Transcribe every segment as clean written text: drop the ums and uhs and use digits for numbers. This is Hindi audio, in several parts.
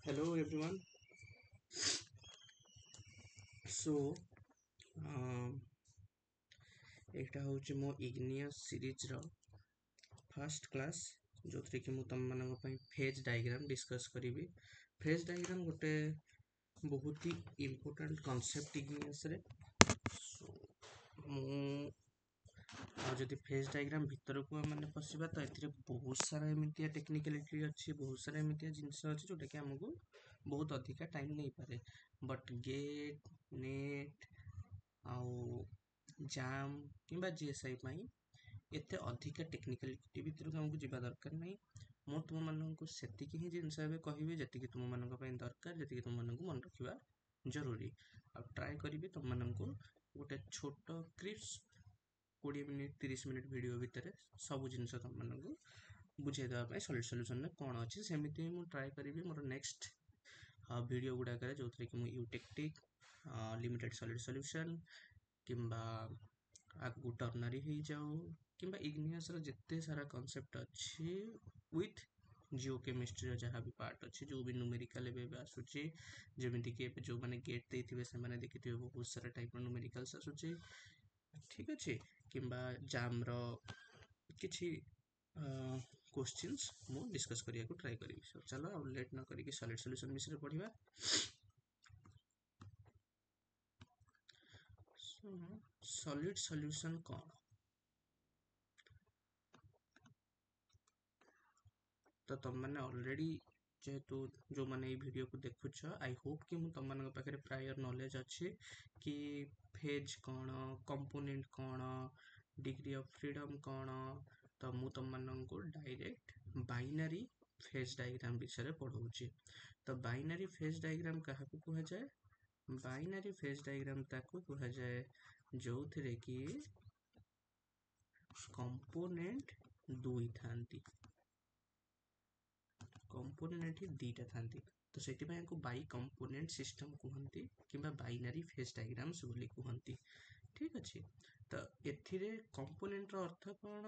Hello everyone. So ଏଇଟା ହେଉଛି ମୋ ଇଗ୍ନିୟସ୍ ସିରିଜ୍ର ଫାର୍ଷ୍ଟ କ୍ଲାସ୍ ଯେଉଁଥିରେ କି ମୁଁ ତୁମମାନଙ୍କ ପାଇଁ ଫେଜ୍ ଡାଇଗ୍ରାମ ଡିସ୍କସ୍ କରିବି। ଫେଜ୍ ଡାଇଗ୍ରାମ ଗୋଟେ ବହୁତ ହି ଇମ୍ପୋର୍ଟାଣ୍ଟ କନସେପ୍ଟ ଇଗ୍ନିୟସ୍ରେ। ସୋ ମୁଁ ଯଦି ଫେଜ୍ ଡାଇଗ୍ରାମ ଭିତରକୁ ଆମେ ପଶିବା ତ ଏଥିରେ ବହୁତ ସାରା ଏମିତିଆ ଟେକ୍ନିକାଲିଟି ଅଛି, ବହୁତ ସାରା ଏମିତିଆ ଜିନିଷ ଅଛି ଯେଉଁଟାକି ଆମକୁ ବହୁତ ଅଧିକା ଟାଇମ୍ ନେଇପାରେ। ବଟ୍ ଗେଟ୍ ନେଟ୍ ଆଉ ଜାମ୍ କିମ୍ବା ଜିଏସ୍ଆଇ ପାଇଁ ଏତେ ଅଧିକା ଟେକ୍ନିକାଲିଟି ଭିତରକୁ ଆମକୁ ଯିବା ଦରକାର ନାହିଁ। ମୁଁ ତୁମମାନଙ୍କୁ ସେତିକି ହିଁ ଜିନିଷ ଏବେ କହିବି ଯେତିକି ତୁମମାନଙ୍କ ପାଇଁ ଦରକାର, ଯେତିକି ତୁମମାନଙ୍କୁ ମନେ ରଖିବା ଜରୁରୀ। ଆଉ ଟ୍ରାଏ କରିବି ତୁମମାନଙ୍କୁ ଗୋଟେ ଛୋଟ କ୍ରିପ୍ସ 20 ମିନିଟ୍ 30 ମିନିଟ୍ ଭିଡ଼ିଓ ଭିତରେ ସବୁ ଜିନିଷ ତୁମମାନଙ୍କୁ ବୁଝାଇ ଦେବା ପାଇଁ ସଲ୍ୟୁସନ୍ରେ କ'ଣ ଅଛି ସେମିତି ମୁଁ ଟ୍ରାଏ କରିବି ମୋର ନେକ୍ସଟ ଭିଡ଼ିଓ ଗୁଡ଼ାକରେ, ଯେଉଁଥିରେ କି ମୁଁ ୟୁଟେକ୍ଟିକ୍ ଲିମିଟେଡ୍ ସଲିଡ୍ ସଲ୍ୟୁସନ୍ କିମ୍ବା ଆଗକୁ ଟର୍ନାରୀ ହେଇଯାଉ କିମ୍ବା ଇଗ୍ନିୟସ୍ର ଯେତେ ସାରା କନସେପ୍ଟ ଅଛି ୱିଥ୍ ଜିଓ କେମିଷ୍ଟ୍ରିର ଯାହା ବି ପାର୍ଟ ଅଛି, ଯେଉଁ ବି ନ୍ୟୁମେରିକାଲ ଏବେ ଆସୁଛି, ଯେମିତିକି ଏବେ ଯେଉଁମାନେ ଗେଟ୍ ଦେଇଥିବେ ସେମାନେ ଦେଖିଥିବେ ବହୁତ ସାରା ଟାଇପ୍ର ନ୍ୟୁମେରିକାଲ୍ସ ଆସୁଛି, ଠିକ୍ ଅଛି, କିମ୍ବା ଜାମ୍ର କିଛି କ୍ୱେଶ୍ଚିନ୍ସ ମୁଁ ଡିସ୍କସ୍ କରିବାକୁ ଟ୍ରାଏ କରିବି। ସୋ ଚାଲ ଆଉ ଲେଟ୍ ନ କରିକି ସଲିଡ୍ ସଲ୍ୟୁସନ୍ ବିଷୟରେ ପଢ଼ିବା। ସଲିଡ୍ ସଲ୍ୟୁସନ୍ କ'ଣ? ତ ତମମାନେ ଅଲରେଡ଼ି ଯେହେତୁ ଯେଉଁମାନେ ଏଇ ଭିଡ଼ିଓକୁ ଦେଖୁଛ, ଆଇ ହୋପ୍ କି ମୁଁ ତମମାନଙ୍କ ପାଖରେ ପ୍ରାୟର ନଲେଜ୍ ଅଛି କି ଫେଜ୍ କ'ଣ, କମ୍ପୋନେଣ୍ଟ କ'ଣ, ଡିଗ୍ରୀ ଅଫ୍ ଫ୍ରିଡ଼ମ୍ କ'ଣ। ତ ମୁଁ ତମମାନଙ୍କୁ ଡାଇରେକ୍ଟ ବାଇନାରୀ ଫେଜ୍ ଡାଇଗ୍ରାମ ବିଷୟରେ ପଢ଼ଉଛି। ତ ବାଇନାରୀ ଫେଜ୍ ଡାଇଗ୍ରାମ କାହାକୁ କୁହାଯାଏ? ବାଇନାରୀ ଫେଜ୍ ଡାଇଗ୍ରାମ ତାକୁ କୁହାଯାଏ ଯେଉଁଥିରେ କି କମ୍ପୋନେଣ୍ଟ ଦୁଇ ଥାନ୍ତି। କମ୍ପୋନେଣ୍ଟ ଏଠି ଦୁଇଟା ଥାନ୍ତି, ତ ସେଥିପାଇଁ ୟାକୁ ବାଇ କମ୍ପୋନେଣ୍ଟ ସିଷ୍ଟମ କୁହନ୍ତି କିମ୍ବା ବାଇନାରୀ ଫେଜ୍ ଡାଇଗ୍ରାମସ୍ ବୋଲି କୁହନ୍ତି। ଠିକ୍ ଅଛି, ତ ଏଥିରେ କମ୍ପୋନେଣ୍ଟର ଅର୍ଥ କ'ଣ?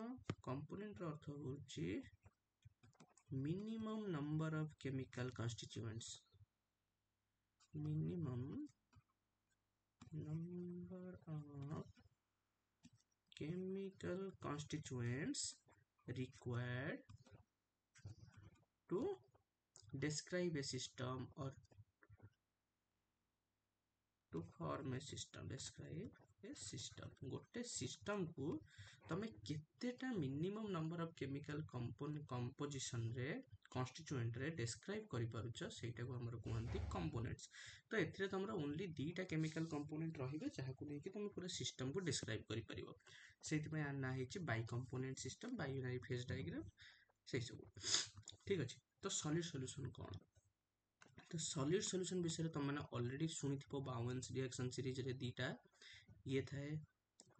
କମ୍ପୋନେଣ୍ଟର ଅର୍ଥ ହେଉଛି minimum number of chemical constituents. Minimum number of chemical constituents required to describe a system or to form a system. Describe a system. ଗୋଟେ ସିଷ୍ଟମକୁ ତମେ କେତେଟା ମିନିମମ୍ ନମ୍ବର ଅଫ୍ କେମିକାଲ କମ୍ପୋଜିସନରେ କନଷ୍ଟିଚ୍ୟୁଏଣ୍ଟରେ ଡେସ୍କ୍ରାଇବ୍ କରିପାରୁଛ ସେଇଟାକୁ ଆମର କୁହନ୍ତି କମ୍ପୋନେଣ୍ଟସ୍। ତ ଏଥିରେ ତମର ଓନ୍ଲି ଦୁଇଟା କେମିକାଲ କମ୍ପୋନେଣ୍ଟ ରହିବେ ଯାହାକୁ ନେଇକି ତମେ ପୁରା ସିଷ୍ଟମକୁ ଡେସ୍କ୍ରାଇବ୍ କରିପାରିବ। ସେଇଥିପାଇଁ ଆ ନାଁ ହେଇଛି Bai component system, binary phase diagram ସେଇସବୁ। ଠିକ୍ ଅଛି, ତ ସଲିଡ୍ ସଲ୍ୟୁସନ୍ କ'ଣ? ତ ସଲିଡ୍ ସଲ୍ୟୁସନ୍ ବିଷୟରେ ତମମାନେ ଅଲରେଡ଼ି ଶୁଣିଥିବ। ବାଉଏନ୍ସ ରିଆକ୍ସନ୍ ସିରିଜରେ ଦୁଇଟା ଇଏ ଥାଏ।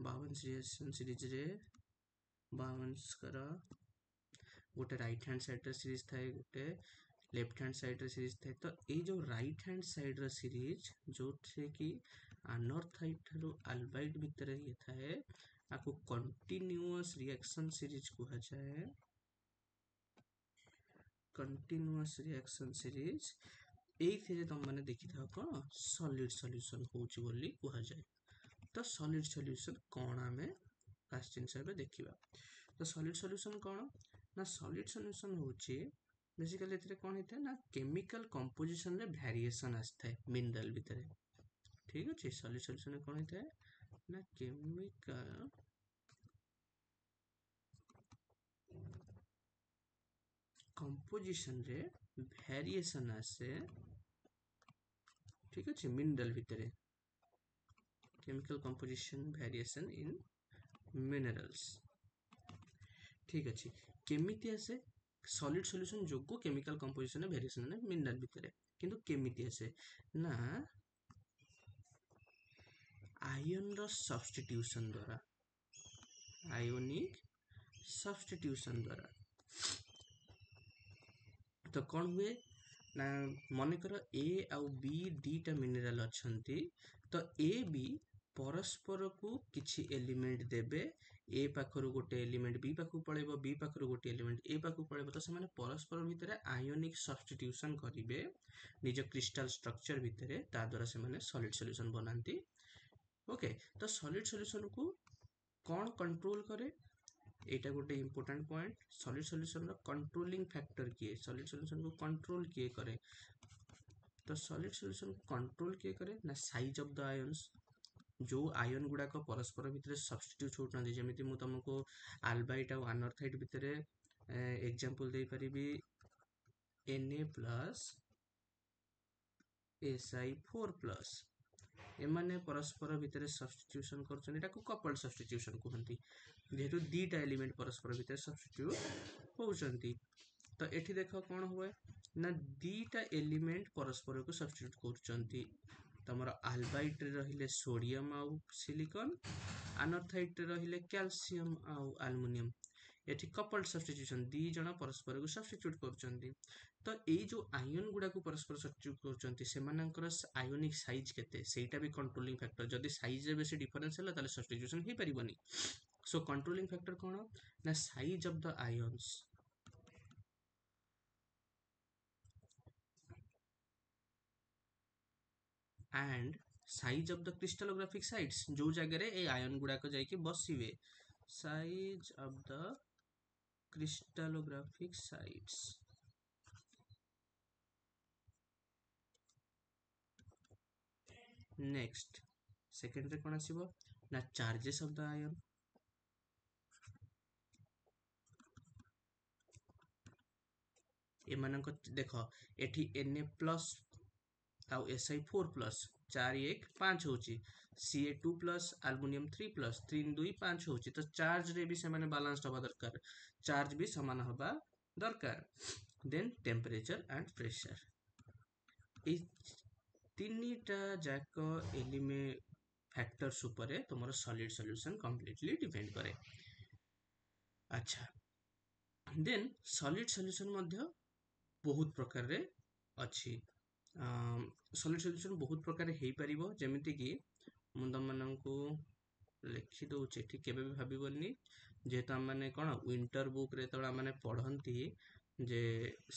ବାଉଏନ୍ସ ରିଆକ୍ସନ୍ ସିରିଜରେ ବାଉଏନ୍ସଙ୍କର ଗୋଟେ ରାଇଟ୍ ହ୍ୟାଣ୍ଡ ସାଇଡ୍ର ସିରିଜ ଥାଏ, ଗୋଟେ ଲେଫ୍ଟ ହ୍ୟାଣ୍ଡ ସାଇଡ୍ର ସିରିଜ ଥାଏ। ତ ଏଇ ଯେଉଁ ରାଇଟ୍ ହ୍ୟାଣ୍ଡ ସାଇଡ୍ର ସିରିଜ ଯେଉଁଥିରେ କି ଆନର୍ଥାଇଟ୍ ଠାରୁ ଆଲବାଇଟ୍ ଭିତରେ ଇଏ ଥାଏ, ଆକୁ କଣ୍ଟିନ୍ୟୁଅସ୍ ରିଆକ୍ସନ୍ ସିରିଜ କୁହାଯାଏ। କଣ୍ଟିନ୍ୟୁଅସ୍ ରିଆକ୍ସନ୍ ସିରିଜ ଏଇଥିରେ ତମମାନେ ଦେଖିଥାଅ କ'ଣ ସଲିଡ୍ ସଲ୍ୟୁସନ୍ ହେଉଛି ବୋଲି କୁହାଯାଏ। ତ ସଲିଡ୍ ସଲ୍ୟୁସନ୍ କ'ଣ ଆମେ ଫାର୍ଷ୍ଟ ଜିନିଷ ଏବେ ଦେଖିବା। ତ ସଲିଡ୍ ସଲ୍ୟୁସନ୍ କ'ଣ ନା ସଲିଡ୍ ସଲ୍ୟୁସନ୍ ହେଉଛି ବେସିକାଲି ଏଥିରେ କ'ଣ ହେଇଥାଏ ନା କେମିକାଲ କମ୍ପୋଜିସନରେ ଭ୍ୟାରିଏସନ୍ ଆସିଥାଏ ମିନେରାଲ ଭିତରେ। ଠିକ୍ ଅଛି, ସଲିଡ୍ ସଲ୍ୟୁସନରେ କ'ଣ ହେଇଥାଏ ନା କେମିକାଲ କମ୍ପୋଜିସନରେ ଭ୍ୟାରିଏସନ୍ ଆସେ। ଠିକ୍ ଅଛି, ମିନେରାଲ ଭିତରେ chemical composition variation in minerals. ଠିକ୍ ଅଛି, କେମିତି ଆସେ? ସଲିଡ୍ ସଲ୍ୟୁସନ୍ ଯୋଗୁଁ କେମିକାଲ କମ୍ପୋଜିସନରେ ଭ୍ୟାରିଏସନ୍ ଆସେ ମିନେରାଲ ଭିତରେ, କିନ୍ତୁ କେମିତି ଆସେ ନା ଆୟନର ସବଷ୍ଟିଟ୍ୟୁସନ୍ ଦ୍ୱାରା, ଆୟନିକ ସବଷ୍ଟିଟ୍ୟୁସନ୍ ଦ୍ୱାରା। ତ କ'ଣ ହୁଏ ନା ମନେକର ଏ ଆଉ ବି ଦୁଇଟା ମିନେରାଲ ଅଛନ୍ତି, ତ ଏ ବି परस्पर को किछि एलिमेंट देबे ए पाखरु गोटे एलिमेंट बी पाखु पळेबो बी पाखरु गोटे एलिमेंट ए पाखु पळेबो तो सेमाने परस्पर भितरे आयोनिक सब्स्टिट्यूशन करिवे निज क्रिस्टल स्ट्रक्चर भितरे ता द्वारा सेमाने सॉलिड सॉल्यूशन बनांती ओके तो सॉलिड सॉल्यूशन को कौन कंट्रोल करे एटा गोटे इंपोर्टेंट पॉइंट सॉलिड सॉल्यूशन रो कंट्रोलिंग फैक्टर किए सॉलिड सॉल्यूशन को कंट्रोल किए करे तो सॉलिड सॉल्यूशन कंट्रोल किए करे ना साइज ऑफ द आयंस जो आयन गुड़ाक परस्पर भितर सब्स्टिट्यूट होउछन्ती जेमिति मु तुमको अल्बाइट और अनर्थाइट भितर एग्जांपल दे परिबी Na प्लस Si4 प्लस एमाने परस्पर भितर सब्स्टिट्यूशन करछन एटा को कपल्ड सब्स्टिट्यूशन कहंती जेहेतु दीटा एलिमेंट परस्पर भितर सब्स्टिट्यूट होउछन्ती तो एठी देखो कोन हुए ना दीटा एलिमेंट परस्पर को सब्स्टिट्यूट करछन्ती तमरा अल्बाइट रे रहिले सोडियम आउ सिलिकॉन अनर्थाइट रे रहिले कैल्शियम आउ एल्युमिनियम एठी कपल्ड सब्स्टिट्यूशन दी जण परस्पर को सब्स्टिट्यूट करछन्ती तो एई जो आयन गुडा को परस्पर सब्स्टिट्यूट करछन्ती सेमानकर आयोनिक साइज केते सेटा भी कंट्रोलिंग फैक्टर जदी साइज रे बेसी डिफरेंस होला ताले सब्स्टिट्यूशन हे परिबनी सो कंट्रोलिंग फैक्टर कोन ना size of the ions and size of the crystallographic sites जो जगह रे ए आयन गुडा को जाई कि बसिबे size of the crystallographic sites next second रे कोन आसीबो ना charges of the ion एमानक देखो एठी Na प्लस आउ Si4 प्लस 4 1 5 होची Ca2 प्लस एल्युमिनियम 3 प्लस 3 2 5 होची तो चार्ज रे भी से माने बैलेंस्ड होबा दरकार चार्ज भी समान होबा दरकार देन टेम्परेचर एंड प्रेशर ए तीनटा जाक एलिमेंट फैक्टर्स ऊपर तुमरो सॉलिड सॉल्यूशन कंप्लीटली डिपेंड करे अच्छा देन सॉलिड सॉल्यूशन मध्य बहुत प्रकार रे अछि सॉलिड सॉल्यूशन बहुत प्रकार हे परिबो जेमिति कि मु तम माननकु लिखि दउछि ठीक केबे भी भाबिबोनी जेहेतु हम माने कोन विंटर बुक रे तळा माने पढंती जे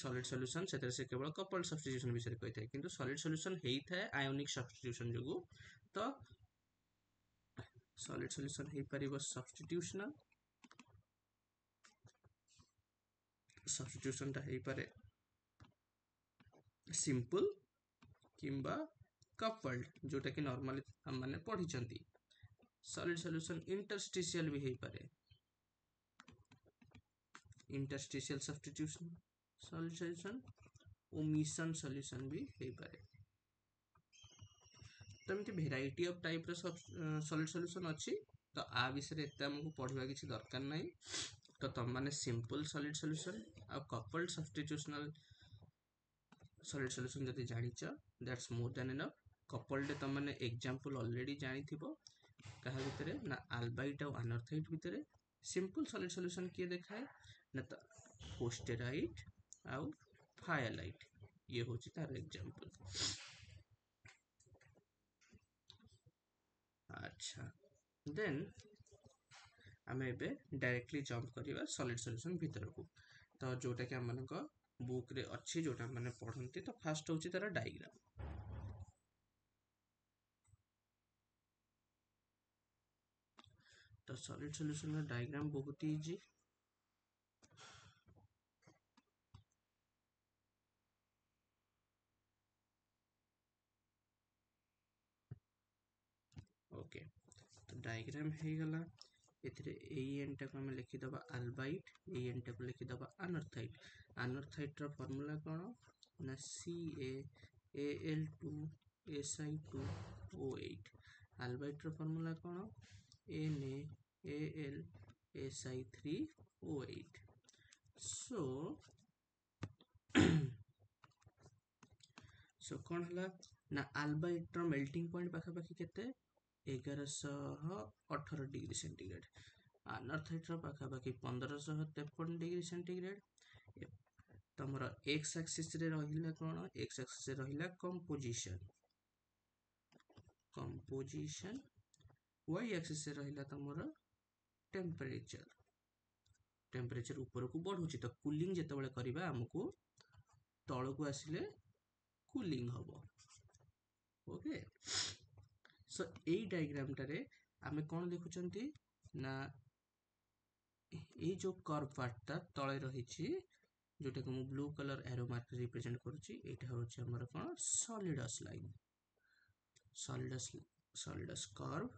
सॉलिड सॉल्यूशन सेतरे से केवल कपल्ड सब्स्टिट्यूशन विषय कहिथाय किंतु सॉलिड सॉल्यूशन हेइथाय आयोनिक सब्स्टिट्यूशन जोगु तो सॉलिड सॉल्यूशन हे परिबो सब्स्टिट्यूशन ता हे पारे सिंपल किंबा कपल्ड जोटा कि नॉर्मली हम माने पढ़ी चंती सॉलिड सॉल्यूशन इंटरस्टिशियल भी हे पारे interstitial substitution solid solution omission solution भी हे पारे तमिति वेराइटी ऑफ टाइप रे सॉलिड सॉल्यूशन अछि तो आ विषय एते हमकु पढ़िबा किछि दरकार नै तो तम माने सिंपल सॉलिड सॉल्यूशन आ कपल्ड सब्स्टिट्यूशनल सॉलिड सॉल्यूशन जति जानिच that's more than enough coupled तम माने एग्जांपल ऑलरेडी जानि थिबो कहा भितरे ना अल्बाइट और अनर्थाइट भितरे सिंपल सॉलिड सॉल्यूशन किए देखाए ना तो फोस्टेराइट और फायरलाइट ये होची तार एग्जांपल अच्छा देन आमे एबे डायरेक्टली जंप करिवा सॉलिड सॉल्यूशन भितर को तो जोटा कि हम को बुक रे अच्छी जोटा माने पढ़ंती तो फास्ट होची तार डायग्राम तो सॉलिड सॉल्यूशन का डायग्राम बहुत इजी ओके तो डायग्राम हे गला एथिरे ए एन टा को हम लिखि दबा अल्बाइट ए एन टा को लिखि दबा अनर्थाइट रो फार्मूला कोन ना CaAl2Si2O8 अल्बाइट रो फार्मूला कोन NaAlSi3O8 सो कोन हला ना अल्बाइट रो मेल्टिंग पॉइंट पाखा पाखी केते 1118 डिग्री सेंटीग्रेड अनर्थाइट रो पाखा पाखी 1553 डिग्री सेंटीग्रेड तमरा एक्स एक्सिस रे रहिला कोन एक्स एक्सिस रे रहिला कंपोजिशन y एक्सिस रे रहिला तमरो टेम्परेचर ऊपर को बढ़ुची तो कूलिंग जेतेबेले करिबा हमकु तळ को आसिले कूलिंग हबो ओके सो एई डायग्राम टारे आमे कोन देखुचंती ना ए जो कर्व पार्ट तळे रहिची जोटा को मु blue colour arrow mark represent करूची एटा होची हमर कोन सॉलिडस लाइन सॉलिडस कर्व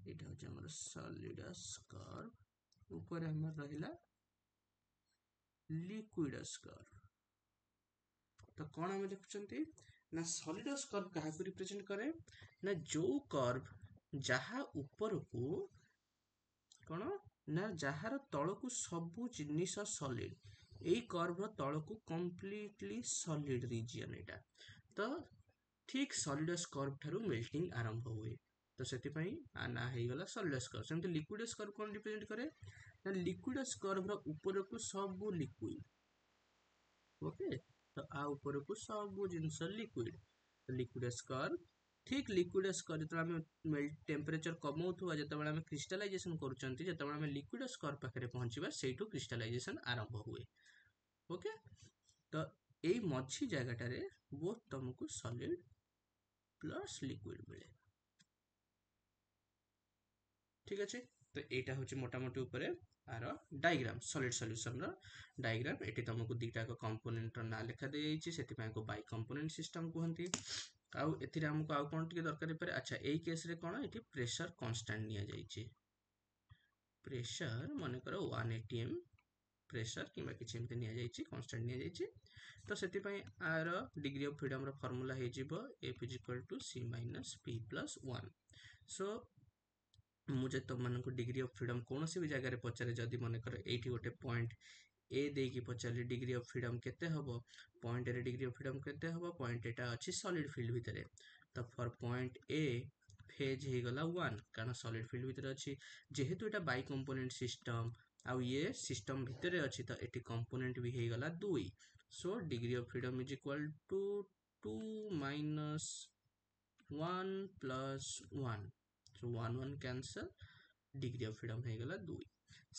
एटा होची हमर सॉलिडस कर्व ऊपर हमर रहिला लिक्विडस कर्व तो कोन हम देखुचंती ना सॉलिडस कर्व काहा को रिप्रेजेंट करे ना जो कर्व जहा ऊपर को कोन ना जहार तळ को सब जिनिस सॉलिड एई कर्व तळ को कंप्लीटली सॉलिड रीजन एटा तो ठीक सॉलिडस कर्व थारु मेल्टिंग आरंभ हुए तो सेति पई ना हे गला सॉलिडस कर्व सेमते लिक्विडस कर्व कोन रिप्रेजेंट करे ना लिक्विडस कर्व रो ऊपर को सब लिक्विड ओके तो आ ऊपर को सब जिंस लिक्विड तो लिक्विडस कर्व ठीक लिक्विडस कर्व जते हम टेम्परेचर कमौथुवा जते हम क्रिस्टलाइजेशन करूचंती जते हम लिक्विडस कर्व पाखरे पहुंचीबा सेइटु क्रिस्टलाइजेशन आरंभ हुए ओके तो एई मझी जगहटारे बोथ तुमको सॉलिड प्लस लिक्विड मिले ठीक अछि तो एटा होची मोटामोटी ऊपर आरो डायग्राम सॉलिड सॉल्यूशन रो डायग्राम एटी तुमको दीटा को कंपोनेंट रो ना लिखा दे जाईची सेति पय को बाय कंपोनेंट सिस्टम कहंती आउ एथिरे हमको आउ कोन टिके दरकार परे अच्छा एई केस रे कोन एठी प्रेशर कांस्टेंट निया जाईची प्रेशर माने करो 1 atm प्रेशर किबा किछि एमते निया जाईची कांस्टेंट निया जाईची तो सेति पय आरो डिग्री ऑफ फ्रीडम रो फार्मूला हे जिवो f = c - p + 1 सो मुझे तो मन को डिग्री ऑफ फ्रीडम कौन सी भी जगह रे पचारे जदी मन कर एठी गोटे पॉइंट ए दे की पचारे डिग्री ऑफ फ्रीडम केते हबो पॉइंट रे डिग्री ऑफ फ्रीडम केते हबो पॉइंट एटा अछि सॉलिड फील्ड भितरे तो फॉर पॉइंट ए फेज हे गला 1 कारण सॉलिड फील्ड भितरे अछि जेहेतु एटा बाय कंपोनेंट सिस्टम आ ये सिस्टम भितरे अछि तो एटी कंपोनेंट भी हे गला 2 so degree of freedom = 2 - 1 + 1 so 1 1 cancel degree of freedom हे गला 2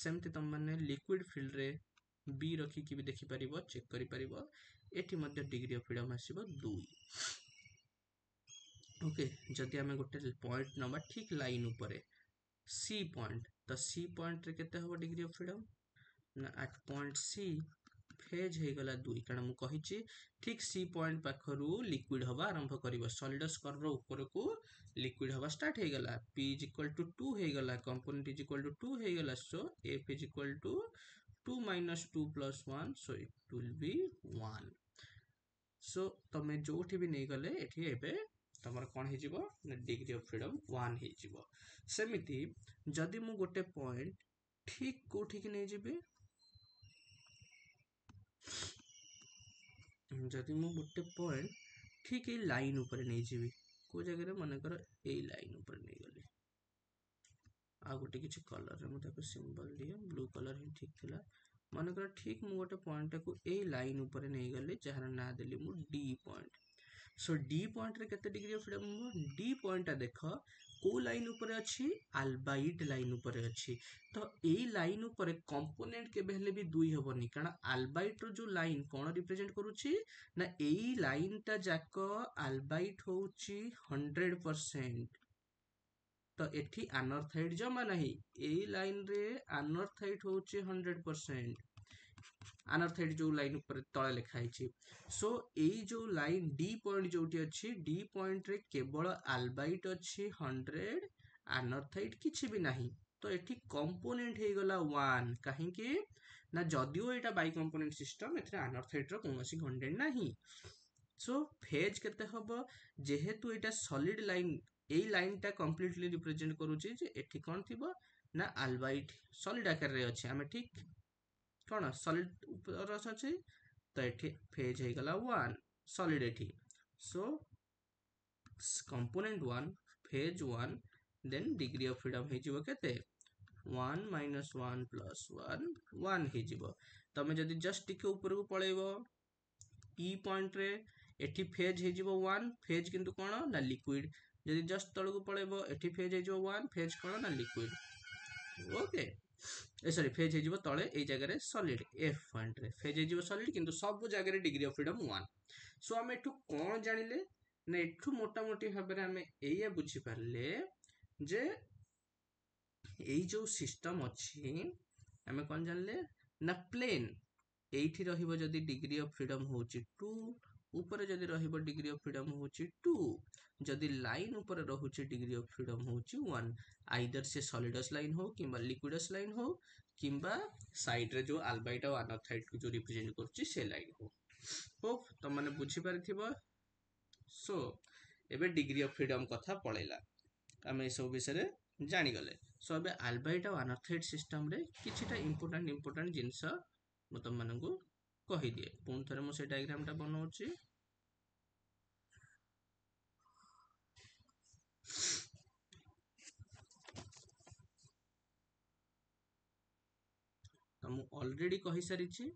सेमते तुम माने लिक्विड फील्ड रे बी रखी कि भी देखि परिबो चेक करि परिबो एठी मध्ये डिग्री ऑफ फ्रीडम आसीबो 2 ओके जदि हमें गोटे पॉइंट नबा ठीक लाइन ऊपर सी पॉइंट तो सी पॉइंट रे केते हबो डिग्री ऑफ फ्रीडम ना एट पॉइंट सी फेज हे गला 2 कारण मु कहिची ठीक सी पॉइंट पाखरु लिक्विड हवा आरंभ करिवो सॉलिडस कर्व रो ऊपर को लिक्विड हवा स्टार्ट हे गला p = 2 हे गला कंपोनेंट = 2 हे गला सो f = 2 - 2 + 1 so it will be 1 सो तमे जोठी भी नै गले एठी एबे तमर कोन हे जिवो डिग्री ऑफ फ्रीडम 1 हे जिवो सेमिति जदि मु गोटे पॉइंट ठीक कोठी कि नै जिबे जदि मु गोटे पॉइंट ठीक ए लाइन ऊपर नै जिबी को जगह रे माने कर ए लाइन ऊपर नै गले आ गोटे किछि कलर रे मु ताको सिंबल दिए ब्लू कलर ही ठीक थिला माने कर ठीक मु गोटे पॉइंट को ए लाइन ऊपर नै गले जहार ना देली मु D point so D point रे केते degree of freedom D point देखो को लाइन ऊपर अछि अल्बाइट लाइन ऊपर अछि तो एई लाइन ऊपर कंपोनेंट के बेहले भी 2 हबनी कारण अल्बाइट रो जो लाइन कोन रिप्रेजेंट करूची ना एई लाइन ता जाको अल्बाइट होउची 100% तो एठी अनर्थाइड जमा नाही एई लाइन रे अनर्थाइड होउची 100% अनर्थाइड जो लाइन ऊपर तळे लिखा हिची सो एई जो लाइन डी पॉइंट जोटी अछि डी पॉइंट रे केवल अल्बाइट अछि 100 अनर्थाइड किछि भी नाही तो एठी कंपोनेंट हे गला 1 काहे कि ना जदियो एटा बाय कंपोनेंट सिस्टम एथरे अनर्थाइड रो कोनोसी कंटेंट नाही सो फेज केते हबो जेहेतु एटा सॉलिड लाइन एई लाइन टा कंप्लीटली रिप्रेजेंट करूची जे एठी कोन थिबो ना अल्बाइट सॉलिड आकार रे अछि हमें ठीक कोन सॉलिड ऊपर अछि तो एठी फेज हे गला 1 सॉलिड एठी so component 1 phase 1 then degree of freedom हे जिवो केते 1 - 1 + 1 1 हे जिवो तमे जदी जस्ट टिके ऊपर को पळेबो ई पॉइंट रे एठी फेज हे जिवो 1 फेज किंतु कोन ना लिक्विड जदि जस्ट तलू पड़ेब एटी फेज हो 1 फेज कौन ना लिक्विड ओके सॉरी फेज हो तले ये जगह सॉलिड एफ पॉइंट रे फेज हो सॉलिड किंतु सब जगह डिग्री ऑफ फ्रीडम 1 सो आम एठू कौन जानिले ना एठू मोटामोटी भाव में आम एया बुझी पारले जे এই जो सिस्टम अच्छी आम कौन जानले ना प्लेन एठी रहिबो जदि डिग्री ऑफ फ्रीडम होची 2 ऊपर जदि रहिबो डिग्री ऑफ फ्रीडम होची 2 जदि लाइन ऊपर रहुची डिग्री ऑफ फ्रीडम होची 1 आइदर से सॉलिडस लाइन हो किंबा लिक्विडस लाइन हो किंबा साइड रे जो अल्बाइट और अनथाइड को जो रिप्रेजेंट करची से लाइन हो होप तो माने बुझी पारिथिबो सो एबे डिग्री ऑफ फ्रीडम कथा पळैला आमे सब विषय जानी गले सो अब अल्बाइट और अनथाइड सिस्टम रे किछिटा इंपोर्टेंट जिंस मु तुम मानकु कहि दिए पुन थरे मु से डायग्राम टा बनाउची तो मु ऑलरेडी कहि सारिछि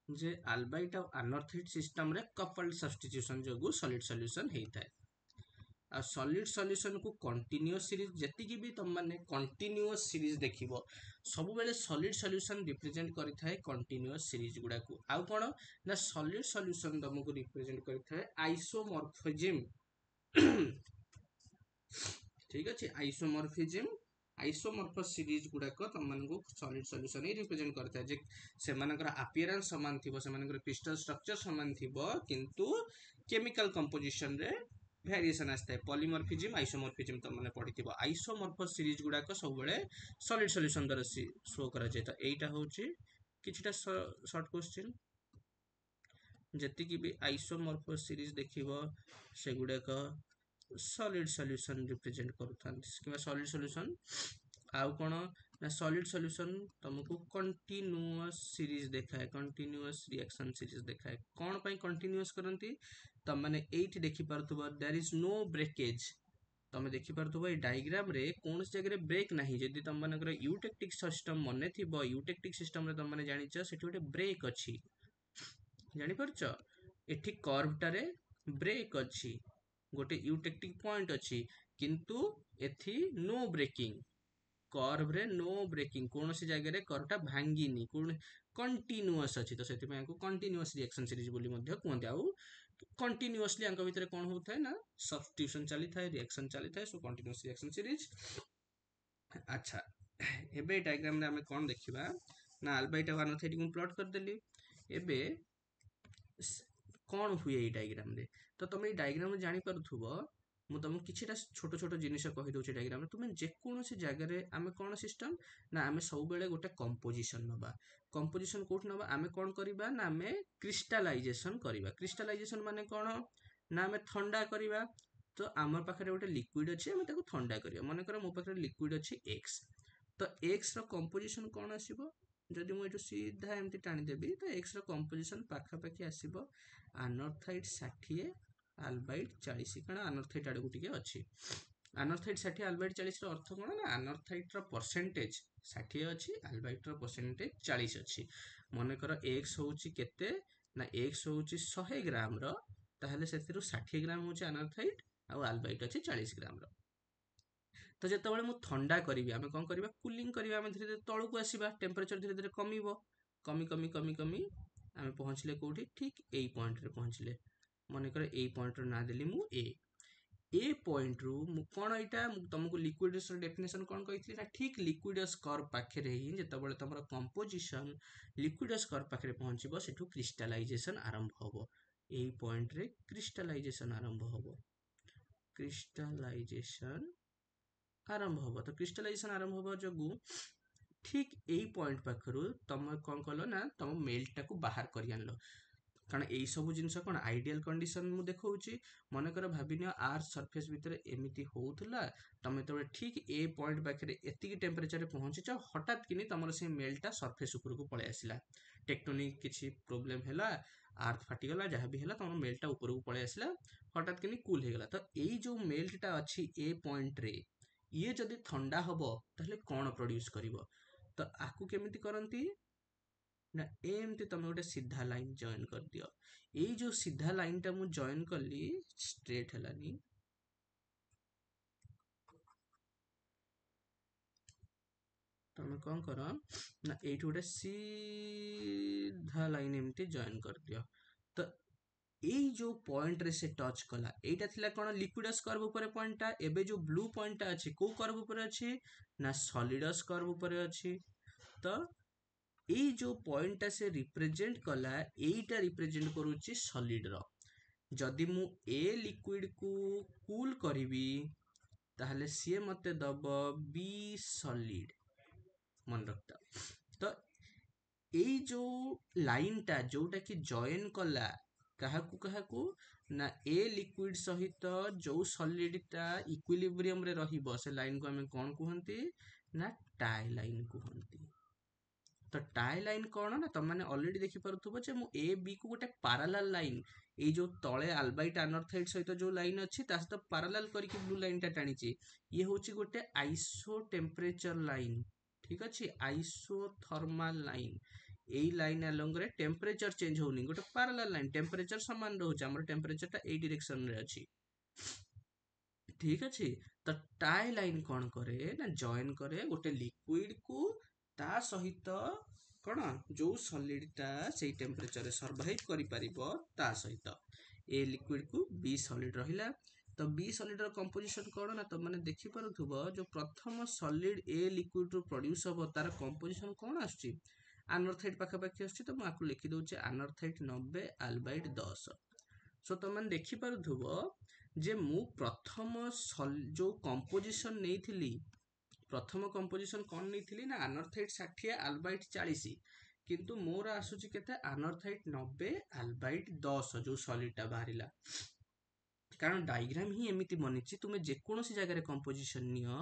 जे अल्बाइट और अनथाइड सिस्टम रे कपल्ड सब्स्टिट्यूशन जोगु सॉलिड सॉल्यूशन हेइथाय आ सॉलिड सॉल्यूशन को कंटीन्यूअस सीरीज जति भी तुम माने कंटीन्यूअस सीरीज देखिबो सब बेले सॉलिड सॉल्यूशन रिप्रेजेंट करिथाय कंटीन्यूअस सीरीज गुडा को आउ कोन ना सॉलिड सॉल्यूशन तुमको रिप्रेजेंट करिथाय आइसोमॉर्फिज्म ठीक अछि आइसोमॉर्फस सीरीज गुडा को तुम मानको सॉलिड सॉल्यूशन ही रिप्रेजेंट करता है जे से मानकर अपीयरेंस समान थिबो से मानकर क्रिस्टल स्ट्रक्चर समान थिबो किंतु केमिकल कंपोजिशन रे वेरिएशन आस्ता है पॉलीमॉर्फिज्म आइसोमॉर्फिज्म तो माने पढिथिबो आइसोमॉर्फस सीरीज गुडा को सब बेले सॉलिड सॉल्यूशन द्वारा शो करा जाय तो एटा होची किछटा शॉर्ट क्वेश्चन जति की भी आइसोमॉर्फस सीरीज देखिबो से गुडा को सॉलिड सॉल्यूशन रिप्रेजेंट करूथांती किबा सॉलिड सॉल्यूशन आउ कोन ना सॉलिड सॉल्यूशन तुमको कंटीन्यूअस सीरीज देखाए कंटीन्यूअस रिएक्शन सीरीज देखाए कोन पई कंटीन्यूअस करंती तम माने एठी देखि परथबो देयर इज नो ब्रेकेज तमे देखि परथबो ए डायग्राम रे कोन जगह रे ब्रेक नाही जदि तम मानकर यूटेक्टिक सिस्टम मने थिबो यूटेक्टिक सिस्टम रे तम माने जानिछ सेठी गोटे ब्रेक अछि जानि परछ एठी कर्व टारे ब्रेक अछि गोटे यूटेक्टिक पॉइंट अच्छी किंतु एथि नो ब्रेकिंग कर्व रे नो ब्रेकिंग कौन सी जगह रे कर्व टा भांगिनी कोन कंटीन्यूअस अछि तो सेति में को कंटीन्यूअस रिएक्शन सीरीज बोली मध्ये कहते आउ कंटीन्यूअसली अंक भीतर कोन होता है ना सब्स्टिट्यूशन चली थाए रिएक्शन चली थाए सो कंटीन्यूअस रिएक्शन सीरीज अच्छा एबे डायग्राम रे हमें कोन देखिबा ना अल्बाइट और अनथाइड को प्लॉट कर देली एबे कौन हुए ये डायग्राम रे तो तुम ये डायग्राम जानी पारुथबो मु तुमको किछिटा छोट छोट जिनिस कहि दउछि डायग्राम रे तुमे जे कोनोसी जगह रे आमे कोन सिस्टम ना आमे सब बेले गोटे कंपोजिशन नबा कंपोजिशन कोठ नबा आमे कोन करिबा ना आमे क्रिस्टलाइजेशन माने कोन ना आमे ठंडा करिबा तो आमर पाखरे गोटे लिक्विड अछि आमे ताको ठंडा करिया माने कर मो पाखरे लिक्विड अछि x तो x रो कंपोजिशन कोन आसीबो जदि मु एटू सीधा एमती टाणी देबी तो x रो कंपोजिशन पाखापाखि आसीबो अनथाइड 60 अल्बाइड 40 कारण अनथाइड आडू टिके अछि अनथाइड 60 अल्बाइड 40 रो अर्थ कोन ना अनथाइड रो परसेंटेज 60 अछि अल्बाइड रो परसेंटेज 40 अछि माने कर x होउची केते ना x होउची 100 ग्राम रो ताहले सेतिरु 60 ग्राम होउची अनथाइड आ अल्बाइड अछि 40 ग्राम रो तो जेतेबेले मु ठंडा करिवि आमे कोन करिबा कूलिंग करिबा आमे धीरे धीरे तळु को आसीबा टेम्परेचर धीरे धीरे कमिबो कमी कमी कमी कमी आमे पहुंचले कोठी ठीक एई पॉइंट रे पहुंचले माने कर एई पॉइंट रो ना देली मु ए पॉइंट रू मु कोन एटा तुमको लिक्विडस रो डेफिनेशन कोन कहितली ना ठीक लिक्विडस कर्व पाखरे ही जेतेबेले तमरो कंपोजिशन लिक्विडस कर्व पाखरे पहुंचबो सेठू क्रिस्टलाइजेशन आरंभ होबो एई पॉइंट रे क्रिस्टलाइजेशन आरंभ होबो क्रिस्टलाइजेशन आरंभ होबो तो क्रिस्टलाइजेशन आरंभ होबो जगु ठीक एई पॉइंट पाखरु तुम कोन कलो ना तुम मेल्ट टाको बाहर करि आनलो कारण एई सब जिंस कोन आइडियल कंडीशन मु देखौची मने कर भाबिनियो आर सरफेस भितर एमिति होउथला तमे तो ठीक ए पॉइंट पाखरे एतिकी टेम्परेचर रे पहुंचीच हठात किनी तमरो से मेल्टा सरफेस ऊपर को पळे आसिला टेक्टोनिक किछि प्रॉब्लम हैला अर्थ फाटी गला जहा भी हैला तमरो मेल्टा ऊपर को पळे आसिला हठात किनी कूल हे गला तो एई जो मेल्टटा अछि ए पॉइंट रे ये जदि ठंडा हबो ताहले कोन प्रोड्यूस करिवो तो आकु केमिति करंती ना एमती तुम गोटे सीधा लाइन जॉइन कर दियो एई जो सीधा लाइन टा मु जॉइन करली स्ट्रेट हलानी ତମେ କ'ଣ କର ନା ଏଇଠି ଗୋଟେ ସିଧା ଲାଇନ୍ ଏମିତି ଜଏନ୍ କରିଦିଅ। ତ ଏଇ ଯୋଉ ପଏଣ୍ଟରେ ସେ ଟଚ୍ କଲା, ଏଇଟା ଥିଲା କ'ଣ ଲିକ୍ୱିଡସ୍ କର୍ଭ ଉପରେ ପଏଣ୍ଟଟା। ଏବେ ଯୋଉ ବ୍ଲୁ ପଏଣ୍ଟଟା ଅଛି କୋଉ କର୍ଭ ଉପରେ ଅଛି ନା ସଲିଡସ୍ କର୍ଭ ଉପରେ ଅଛି। ତ ଏଇ ଯୋଉ ପଏଣ୍ଟଟା ସେ ରିପ୍ରେଜେଣ୍ଟ କଲା, ଏଇଟା ରିପ୍ରେଜେଣ୍ଟ କରୁଛି ସଲିଡର। ଯଦି ମୁଁ ଏ ଲିକ୍ୱିଡକୁ କୁଲ୍ କରିବି ତାହେଲେ ସିଏ ମତେ ଦବ ବି ସଲିଡ। ମନେ ରଖିଥାଅ। ତ ଏଇ ଯୋଉ ଲାଇନଟା ଯୋଉଟା କି ଜଏନ୍ କଲା କାହାକୁ ନା ଏ ଲିକ୍ୱିଡ ସହିତ ଯୋଉ ସଲିଡଟା ଇକ୍ୱିଲିବ୍ରିୟମରେ ରହିବ, ସେ ଲାଇନକୁ ଆମେ କ'ଣ କୁହନ୍ତି ନା ଟାଇ ଲାଇନ କୁହନ୍ତି। ତ ଟାଇ ଲାଇନ କ'ଣ ନା ତମମାନେ ଅଲରେଡି ଦେଖିପାରୁଥିବ ଯେ ମୁଁ ଏ ବି କୁ ଗୋଟେ ପାରାଲାଲ ଲାଇନ, ଏଇ ଯୋଉ ତଳେ ଆଲବାଇଟ ଆନରଥାଇଟ ସହିତ ଯୋଉ ଲାଇନ ଅଛି ତା ସହିତ ପାରାଲାଲ କରିକି ବ୍ଲୁ ଲାଇନଟା ଟାଣିଛି। ଇଏ ହଉଛି ଗୋଟେ ଆଇସୋ ଟେମ୍ପରେଚର ଲାଇନ, ଠିକ ଅଛି, ଆଇସୋଥର୍ମାଲ ଲାଇନ। ଏଇ ଲାଇନ ଆଲଙ୍ଗରେ ଟେମ୍ପରେଚର ଚେଞ୍ଜ ହଉନି, ଗୋଟେ ପାରାଲାଲ ଲାଇନ, ଟେମ୍ପରେଚର ସମାନ ରହୁଛି, ଆମର ଟେମ୍ପରେଚରଟା ଏଇ ଡିରେକ୍ସନରେ ଅଛି, ଠିକ ଅଛି। ତ ଟାଇ ଲାଇନ କ'ଣ କରେ ନା ଜଏନ୍ କରେ ଗୋଟେ ଲିକ୍ୱିଡକୁ ତା ସହିତ କ'ଣ ଯୋଉ ସଲିଡଟା ସେଇ ଟେମ୍ପରେଚରରେ ସର୍ଭାଇଭ କରିପାରିବ ତା ସହିତ। ଏ ଲିକ୍ୱିଡକୁ ବି ସଲିଡ ରହିଲା। ତ ବି ସଲିଡର କମ୍ପୋଜିସନ କ'ଣ ନା ତମମାନେ ଦେଖିପାରୁଥିବ ଯୋଉ ପ୍ରଥମ ସଲିଡ ଏ ଲିକ୍ୱିଡରୁ ପ୍ରଡ୍ୟୁସ ହବ ତାର କମ୍ପୋଜିସନ କ'ଣ ଆସୁଛି, ଆନରଥାଇଟ ପାଖାପାଖି ଆସୁଛି। ତ ମୁଁ ଆକୁ ଲେଖିଦଉଛି ଆନରଥାଇଟ 90 ଆଲବାଇଟ 10। ସୋ ତମମାନେ ଦେଖିପାରୁଥିବ ଯେ ମୁଁ ପ୍ରଥମ ଯୋଉ କମ୍ପୋଜିସନ ନେଇଥିଲି, ପ୍ରଥମ କମ୍ପୋଜିସନ କ'ଣ ନେଇଥିଲି ନା ଆନରଥାଇଟ 60 ଆଲବାଇଟ 40, କିନ୍ତୁ ମୋର ଆସୁଛି କେତେ ଆନରଥାଇଟ 90 ଆଲବାଇଟ 10 ଯୋଉ ସଲିଡଟା ବାହାରିଲା। କାରଣ ଡାଇଗ୍ରାମ ହିଁ ଏମିତି ବନିଛି, ତୁମେ ଯେକୌଣସି ଜାଗାରେ କମ୍ପୋଜିସନ ନିଅ,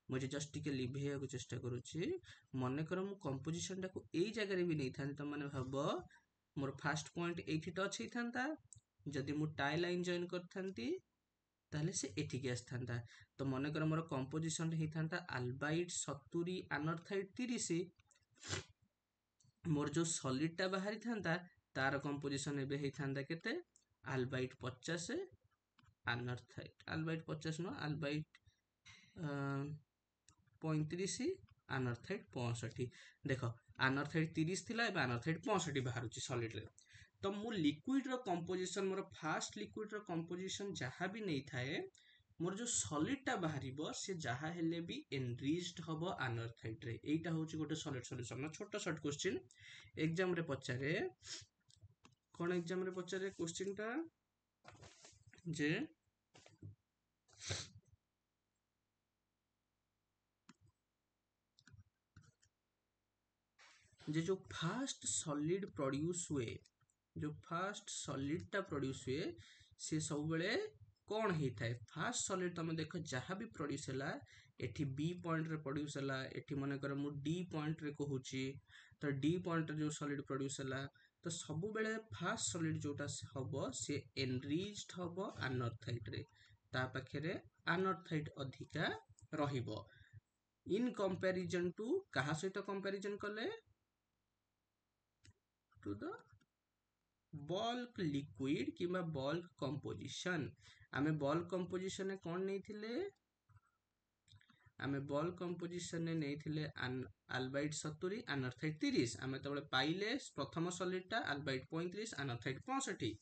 ମୁଁ ଏଠି ଜଷ୍ଟ ଟିକେ ଲିଭେଇବାକୁ ଚେଷ୍ଟା କରୁଛି। ମନେକର ମୁଁ କମ୍ପୋଜିସନଟାକୁ ଏଇ ଜାଗାରେ ବି ନେଇଥାନ୍ତି, ତମମାନେ ଭାବ ମୋର ଫାଷ୍ଟ ପଏଣ୍ଟ ଏଇଠି ଟଚ୍ ହେଇଥାନ୍ତା, ଯଦି ମୁଁ ଟାଇ ଲାଇନ ଜଏନ୍ କରିଥାନ୍ତି ତାହେଲେ ସେ ଏଠିକି ଆସିଥାନ୍ତା। ତ ମନେକର ମୋର କମ୍ପୋଜିସନ ହେଇଥାନ୍ତା ଆଲବାଇଟ 70 ଆନରଥାଇଟ 30, ମୋର ଯୋଉ ସଲିଡଟା ବାହାରିଥାନ୍ତା ତାର କମ୍ପୋଜିସନ ଏବେ ହେଇଥାନ୍ତା କେତେ ଆଲବାଇଟ 50 ଆନରଥାଇଟ, ଆଲବାଇଟ 50 ନୁହଁ ଆଲବାଇଟ 35 ଆନରଥାଇଟ 65। ଦେଖ ଆନରଥାଇଟ 30 ଥିଲା, ଏବେ ଆନରଥାଇଟ 65 ବାହାରୁଛି ସଲିଡରେ। ତ ମୁଁ ଲିକ୍ୱିଡର କମ୍ପୋଜିସନ, ମୋର ଫାଷ୍ଟ ଲିକ୍ୱିଡର କମ୍ପୋଜିସନ ଯାହା ବି ନେଇଥାଏ, ମୋର ଯୋଉ ସଲିଡଟା ବାହାରିବ ସେ ଯାହା ହେଲେ ବି ଏନରିଚ୍ଡ ହବ ଆନରଥାଇଟରେ। ଏଇଟା ହଉଛି ଗୋଟେ ସଲିଡ ସଲ୍ୟୁସନ। ଛୋଟ ସର୍ଟ କ୍ୱେଶ୍ଚିନ୍ ଏକ୍ସାମରେ ପଚାରେ, କ'ଣ ଏକ୍ସାମରେ ପଚାରେ କ୍ୱେଶ୍ଚିନଟା ଯେ ଯୋଉ ଫାଷ୍ଟ ସଲିଡ ପ୍ରଡ୍ୟୁସ ହୁଏ, ଯୋଉ ଫାଷ୍ଟ ସଲିଡଟା ପ୍ରଡ୍ୟୁସ ହୁଏ ସେ ସବୁବେଳେ କ'ଣ ହେଇଥାଏ, ଫାଷ୍ଟ ସଲିଡ ତମେ ଦେଖ ଯାହା ବି ପ୍ରଡ୍ୟୁସ ହେଲା, ଏଠି ବି ପଏଣ୍ଟରେ ପ୍ରଡ୍ୟୁସ ହେଲା, ଏଠି ମନେକର ମୁଁ ଡି ପଏଣ୍ଟରେ କହୁଛି, ତ ଡି ପଏଣ୍ଟରେ ଯୋଉ ସଲିଡ ପ୍ରଡ୍ୟୁସ ହେଲା, ତ ସବୁବେଳେ ଫାଷ୍ଟ ସଲିଡ ଯୋଉଟା ହବ ସେ ଏନରିଚ୍ଡ ହବ ଆନରଥାଇଟରେ, ତା ପାଖରେ ଆନରଥାଇଟ ଅଧିକା ରହିବ। ଇନ କମ୍ପାରିଜନ ଟୁ କାହା ସହିତ କମ୍ପାରିଜନ କଲେ, ଟୁ ଦ ବଲ୍କ ଲିକ୍ୱିଡ କିମ୍ବା ବଲ୍କ କମ୍ପୋଜିସନ। ଆମେ ବଲ୍କ କମ୍ପୋଜିସନରେ କ'ଣ ନେଇଥିଲେ, ଆମେ ବଲ୍କ କମ୍ପୋଜିସନରେ ନେଇଥିଲେ ଆଲବାଇଟ 70 ଆନରଥାଇଟ 30। ଆମେ ଯେତେବେଳେ ପାଇଲେ ପ୍ରଥମ ସଲିଡଟା ଆଲବାଇଟ 35 ଆନରଥାଇଟ 65।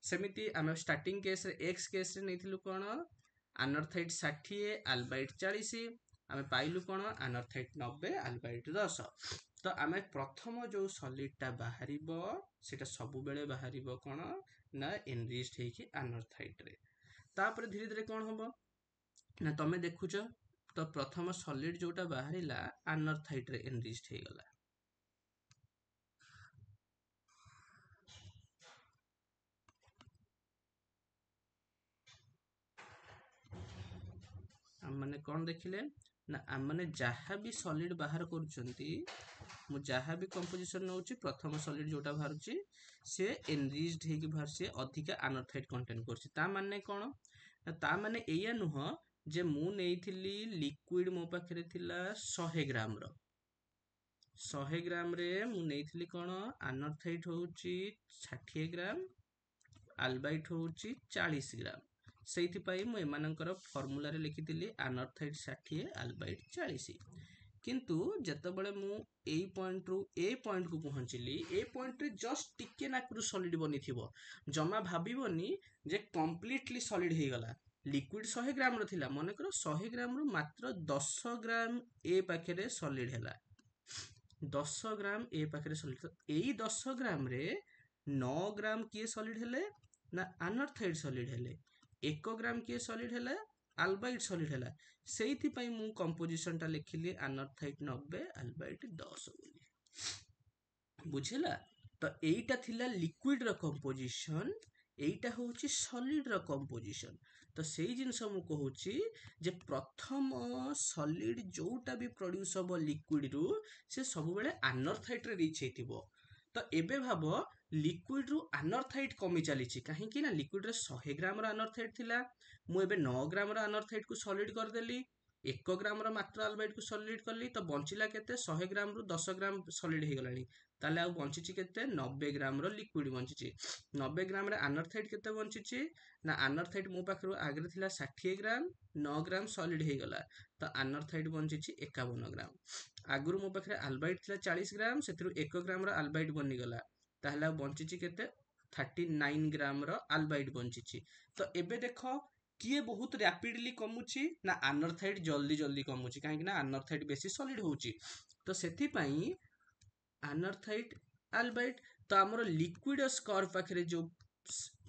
ସେମିତି ଆମେ ଷ୍ଟାର୍ଟିଂ କେସରେ ଏକ୍ସ କେସରେ ନେଇଥିଲୁ କ'ଣ ଆନରଥାଇଟ 60 ଆଲବାଇଟ 40, ଆମେ ପାଇଲୁ କ'ଣ ଆନରଥାଇଟ 90 ଆଲବାଇଟ 10। ତ ଆମେ ପ୍ରଥମ ଯୋଉ ସଲିଡଟା ବାହାରିବ ସେଟା ସବୁବେଳେ ବାହାରିବ କ'ଣ ନା ଏନରିଚ୍ଡ ହେଇକି ଆନରଥାଇଟରେ। ତାପରେ ଧୀରେ ଧୀରେ କ'ଣ ହବ ନା ତମେ ଦେଖୁଛ, ତ ପ୍ରଥମ ସଲିଡ ଯୋଉଟା ବାହାରିଲା ଆନରଥାଇଟରେ ଏନରିଚ୍ଡ ହେଇଗଲା। ଆମମାନେ କ'ଣ ଦେଖିଲେ ନା ଆମମାନେ ଯାହା ବି ସଲିଡ ବାହାର କରୁଛନ୍ତି, ମୁଁ ଯାହା ବି କମ୍ପୋଜିସନ ନେଉଛି, ପ୍ରଥମ ସଲିଡ ଯୋଉଟା ବାହାରୁଛି ସେ ଏନରିଚ୍ଡ ହେଇକି ବାହାରୁଛି, ଅଧିକା ଆନରଥାଇଟ କଣ୍ଟେଣ୍ଟ କରୁଛି। ତା ମାନେ କ'ଣ ନା ତା ମାନେ ଏଇଆ ନୁହଁ ଯେ ମୁଁ ନେଇଥିଲି ଲିକ୍ୱିଡ, ମୋ ପାଖରେ ଥିଲା 100 ଗ୍ରାମର, 100 ଗ୍ରାମରେ ମୁଁ ନେଇଥିଲି କ'ଣ ଆନରଥାଇଟ ହଉଛି 60 ଗ୍ରାମ, ଆଲବାଇଟ ହଉଛି 40 ଗ୍ରାମ। ସେଇଥିପାଇଁ ମୁଁ ଏମାନଙ୍କର ଫର୍ମୁଲାରେ ଲେଖିଥିଲି ଆନରଥାଇଟ 60 ଆଲବାଇଟ 40। किंतु जेतेबेले मु ए पॉइंट रु ए पॉइंट को पहुंचली ए पॉइंट रे जस्ट टिके नाकरू सॉलिड बनिथिबो जमा भाबिबोनी जे कंप्लीटली सॉलिड हे गला लिक्विड 100 ग्राम रो थिला माने करो 100 ग्राम रो मात्र 10 ग्राम ए पाखरे सॉलिड हैला 10 ग्राम ए पाखरे सॉलिड तो एई 10 ग्राम रे 9 ग्राम किए सॉलिड हेले ना अनर्थाइड सॉलिड हेले 1 ग्राम किए सॉलिड हेले अल्बाइड सॉलिड हैला सेइथि पई मु कंपोजिशन टा लिखिली अनर्थाइड 90 अल्बाइड 10 बोली बुझिला तो एइटा थिला लिक्विड रो कंपोजिशन एइटा होची सॉलिड रो कंपोजिशन तो सेई जिंस मु कहूची जे प्रथम सॉलिड जोटा भी प्रोड्यूस हबो लिक्विड रु से सब बेले अनर्थाइड रे रीच हेतिबो तो एबे भाबो लिक्विड रु अनर्थाइड कमी चली कहीं ना लिक्विड रे 100 ग्राम रो अनर्थाइड थिला मु एबे 9 ग्राम रो अनर्थाइड को सॉलिड कर देली 1 ग्राम रो मात्र अल्बाइड को सॉलिड करली तो बंचिला केते 100 ग्राम रु 10 ग्राम सॉलिड हे गलानी ताले आ बंचिची केते 90 ग्राम रो लिक्विड बंचिची 90 ग्राम रे अनर्थाइड केते बंचिची ना अनर्थाइड मो पाखरु आगरे थिला 60 ग्राम 9 ग्राम सॉलिड हे गला तो अनर्थाइड बंचिची 51 ग्राम आगुरु मो पाखरे अल्बाइड थिला 40 ग्राम सेथिरु 1 ग्राम रो अल्बाइड बनि गला ताले आ बंचिची केते 39 ग्राम रो अल्बाइड बंचिची तो एबे देखो किए बहुत रैपिडली कमुची ना अनर्थाइड जल्दी जल्दी कमुची काहे ना अनर्थाइड बेसी सॉलिड होउची तो सेथि पई अनर्थाइड अल्बाइड तो हमर लिक्विड स्कोर पाखरे जो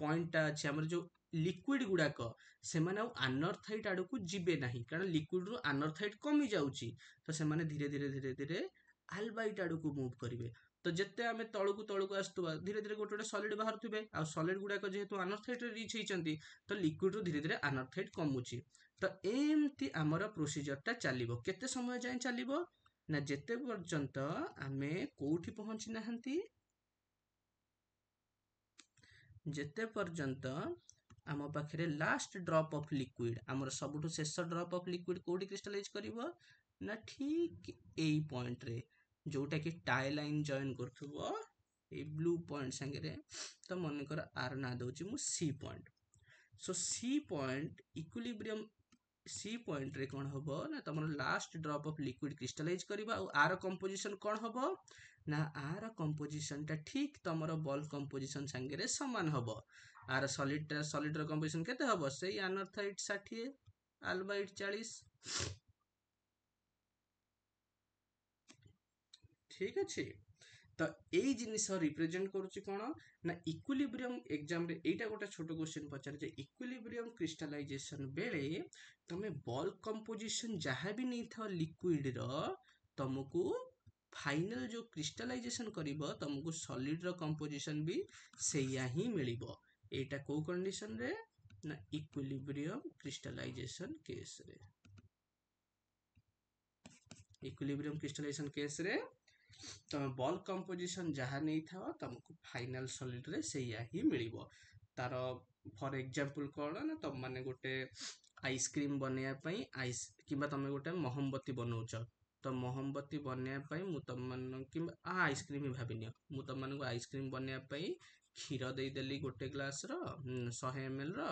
पॉइंट अछि हमर जो लिक्विड गुडाक से माने अनर्थाइड आडू को जिबे नाही कारण लिक्विड रु अनर्थाइड कमी जाउची तो से माने धीरे धीरे अल्बाइड आडू को मूव करिवे तो जेते आमे तळकु आस्तुबा धीरे धीरे गोटे गोटे सॉलिड बाहरथुबे आ सॉलिड गुडाक जेहेतु अनर्थाइड रे रीच हेचंती तो लिक्विड रु धीरे धीरे अनर्थाइड कमुची तो एमती हमर प्रोसीजर टा चलिबो केते समय जाय चलिबो ना जेते पर्यंत आमे कोठी पहुंची नाहंती जेते पर्यंत आम पाखे लास्ट ड्रॉप ऑफ लिक्विड आमर सबुठु शेष ड्रॉप ऑफ लिक्विड कोठी क्रिस्टलाइज करिवो ना ठीक एई पॉइंट रे जोटा कि टाई लाइन जॉइन करथुबो ए ब्लू पॉइंट संगे तो मन कर आर ना दउची मु C point so C point equilibrium C point रे कोन हबो ना तमर last drop of liquid crystallise करबा और आर कंपोजिशन कोन हबो ना आर कंपोजिशन टा ठीक तमर बॉल कंपोजिशन संगे रे समान हबो आर सॉलिड रो कंपोजिशन केते हबो सेई अनर्थाइड 60 अल्बाइड 40 ठीक अछि तो एई जिनिस रिप्रेजेंट करूची कोन ना इक्विलिब्रियम एग्जाम रे एटा गोटे छोट क्वेश्चन पचार जे इक्विलिब्रियम क्रिस्टलाइजेशन बेले तमे बॉल कंपोजिशन जहां भी नहीं था लिक्विड रो तुमको फाइनल जो क्रिस्टलाइजेशन करिवो तुमको सॉलिड रो कंपोजिशन भी सेया ही मिलिबो एटा को कंडीशन रे ना इक्विलिब्रियम क्रिस्टलाइजेशन केस रे इक्विलिब्रियम क्रिस्टलाइजेशन केस रे तुम बॉल कंपोजिशन जहाँ नहीं था तुमको फाइनल सॉलिड रे सेया ही मिलिबो तार फॉर एग्जांपल कोन ना तुम माने गोटे आइसक्रीम बनया पई आइस किबा तुम गोटे मोहम्बती बनौछ तो मोहम्बती बनया पई मु तुम मन किबा आइसक्रीम भाबिनियो मु तुम मन को आइसक्रीम बनया पई क्षीर देई देली गोटे ग्लास रो 100 ml रो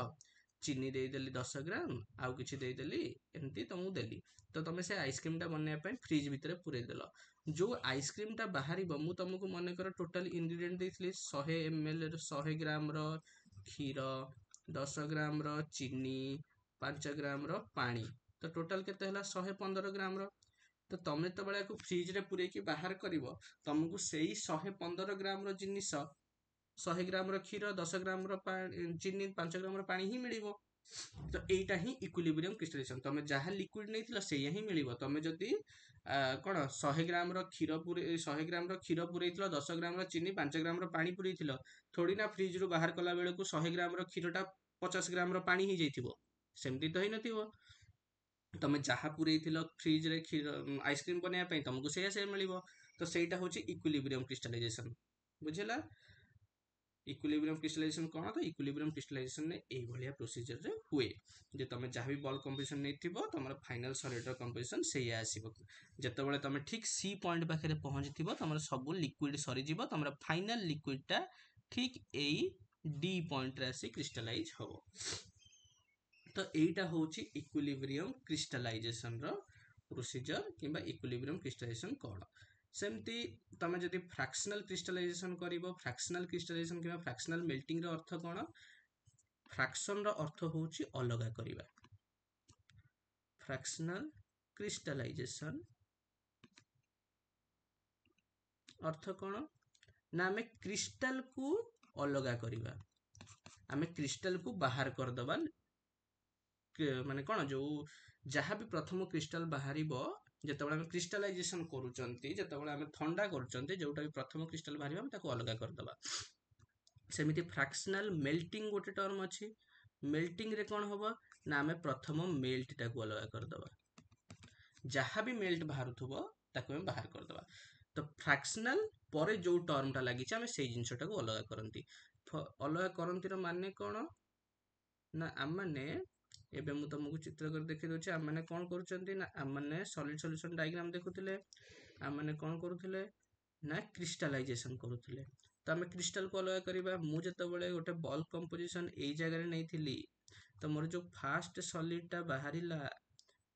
चीनी देई देली 10 ग्राम आउ किछि देई देली एमती तुमको देली तो तुम से आइसक्रीम टा बनया पई फ्रिज भीतर पुरे देलो जो आइसक्रीम टा बाहरी मु तुमको मन कर टोटल इंग्रेडिएंट देइथली 100 ml 100 ग्राम रो क्षीर 10 ग्राम रो चीनी 5 ग्राम रो पानी तो टोटल केते हला 115 ग्राम रो तो तमे तो बळे को फ्रिज रे पुरे की बाहर करिवो तुमको सेही 115 ग्राम रो जिनिस 100 ग्राम रो क्षीर 10 ग्राम रो चीनी 5 ग्राम रो पानी ही मिलिबो तो एटा ही इक्विलिब्रियम क्रिस्टलाइजेशन तमे जहा लिक्विड नैथिला सेया ही मिलिबो तमे जदी कोन 100 ग्राम रो क्षीर पुरे 100 ग्राम रो क्षीर पुरैथिलो 10 ग्राम रो चीनी 5 ग्राम रो पानी पुरैथिलो थोड़ी ना फ्रिज रो बाहर कला बेले को 100 ग्राम रो क्षीरटा 50 ग्राम रो पानी ही जाइथिबो सेमती तो ही नथिबो तमे जहा पुरैथिलो फ्रिज रे क्षीर आइसक्रीम बनया पई तुमको सेया से मिलिबो तो सेटा होची इक्विलिब्रियम क्रिस्टलाइजेशन बुझिला इक्विलिब्रियम क्रिस्टलाइजेशन कोन तो इक्विलिब्रियम क्रिस्टलाइजेशन ने एई भलिया प्रोसीजर रे हुए जे तमे जहा भी बॉल कंपोजिशन नैथिबो तमर फाइनल सॉलिड रो कंपोजिशन सेया आसीबो जते बेले तमे ठीक सी पॉइंट पाखरे पहुंचथिबो तमर सब लिक्विड सरी जिवो तमर फाइनल लिक्विड टा ठीक एई डी पॉइंट रे आसी क्रिस्टलाइज होबो तो एटा होची इक्विलिब्रियम क्रिस्टलाइजेशन रो प्रोसीजर किंबा इक्विलिब्रियम क्रिस्टलाइजेशन कौन सेमती तमे जदि फ्रैक्शनल क्रिस्टलाइजेशन करिवो फ्रैक्शनल क्रिस्टलाइजेशन किंबा फ्रैक्शनल मेल्टिंग रो अर्थ कौन फ्रैक्शन रो अर्थ होउची अलगा करिवा फ्रैक्शनल क्रिस्टलाइजेशन अर्थ कौन ना आमे क्रिस्टल को अलगा करिवा आमे क्रिस्टल को बाहर कर दबा माने कौन जो जहाँ भी प्रथम क्रिस्टल बाहरिबो जेतेबेले आमे क्रिस्टलाइजेशन करूचंती जेतेबेले आमे ठंडा करूचंती जोटा भी प्रथम क्रिस्टल बाहरिबो आमे ताको अलगा कर दबा सेमिति फ्रैक्शनल मेल्टिंग गोटे टर्म अछि मेल्टिंग रे कौन होबो ना आमे प्रथम मेल्ट टाको अलगा कर दबा जहाँ भी मेल्ट बाहरुथबो ताको आमे बाहर कर दबा तो फ्रैक्शनल परे जो टर्म टा लागि आमे सेई जिंसटा को अलगा करंती अलगा करंती रो माने कोन ना आमने एबे मु तुमको चित्र कर देखि दोछि आमने कोन करूचंती ना आमने सॉलिड सॉल्यूशन डायग्राम देखुथिले आमने कोन करूथिले ना क्रिस्टलाइजेशन करूथिले तो आमे क्रिस्टल को अलगा करिबा मु जतबेले गोटे बल्क कंपोजिशन एई जगह रे नैथिली तो मोर जो फास्ट सॉलिड टा बाहरिला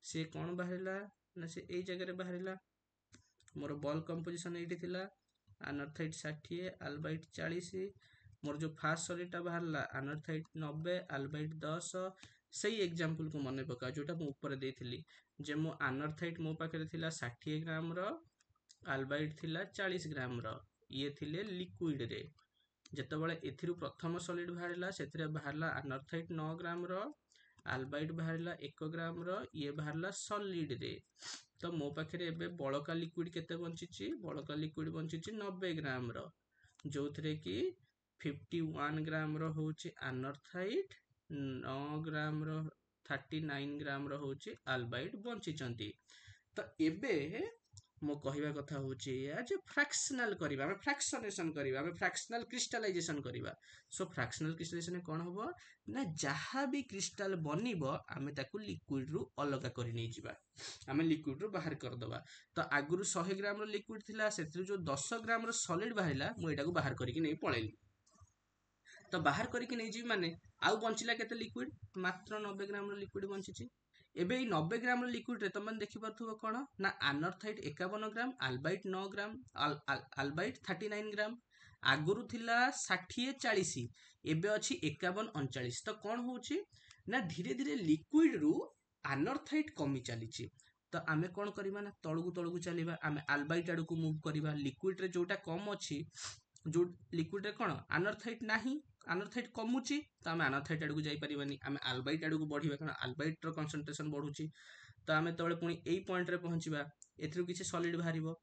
से कोन बाहरिला ना से एई जगह रे बाहरिला मोर बल्क कंपोजिशन एठी थिला अनर्थाइट 60 अल्बाइट 40 मोर जो फास्ट सॉलिड टा बाहरला अनर्थाइट 90 अल्बाइट 10 सही एग्जांपल को मने पका जोटा मु ऊपर देथिली जे मो अनर्थाइट मो पाखरे थिला 60 ग्राम रो अल्बाइट थिला 40 ग्राम रो ये थिले लिक्विड रे जेतेबेले एथिरु प्रथम सॉलिड बाहरला सेथिरे बाहरला अनर्थाइट 9 ग्राम रो अल्बाइट बाहरला 1 ग्राम रो ये बाहरला सॉलिड रे तो मो पाखरे एबे बळका लिक्विड केते बंचिची बळका लिक्विड बंचिची 90 ग्राम रो जोथरे की 51 ग्राम रो होची अनर्थाइट 9 ग्राम रो 39 ग्राम रो होची अल्बाइट बंचिचंती तो एबे मो कहिबा कथा होची या जे फ्रैक्शनल करिबा हम फ्रैक्शनेशन करिबा हम फ्रैक्शनल क्रिस्टलाइजेशन करिबा सो फ्रैक्शनल क्रिस्टलाइजेशन कोन होबो ना जहाँ भी क्रिस्टल बनिबो आमे ताकू लिक्विड रु अलगा करि नै जिबा आमे लिक्विड रु बाहर कर दबा तो आगुरु 100 ग्राम रो लिक्विड थिला सेथि जो 10 ग्राम रो सॉलिड बाहरिला मु एटाकू बाहर करिकि नै पळेली तो बाहर करिकि नै जी माने आउ बंचिला केते लिक्विड मात्र 90 ग्राम रो लिक्विड बंचिची एबे 90 ग्राम रो लिक्विड रे तमन देखि परथुबो कोन ना अनर्थाइट 51 ग्राम अल्बाइट 9 ग्राम अल्बाइट 39 ग्राम आगुरु थिला 60 40 एबे अछि 51 39 तो कोन होउची ना धीरे धीरे लिक्विड रु अनर्थाइट कमी चलीची तो आमे कोन करिबा ना तळगु चलीबा आमे अल्बाइट आडू को मूव करिबा लिक्विड रे जोटा कम अछि जो लिक्विड रे कोन अनर्थाइट नाही अनर्थाइट कमुची तो आमे अनर्थाइट आडू को जाई परिबानी आमे अल्बाइट आडू को बढ़िबा कारण अल्बाइट रो कंसंट्रेशन बढ़ुची तो आमे तळे पुनी एई पॉइंट रे पहुंचीबा एथरु किछि सॉलिड बाहरिबो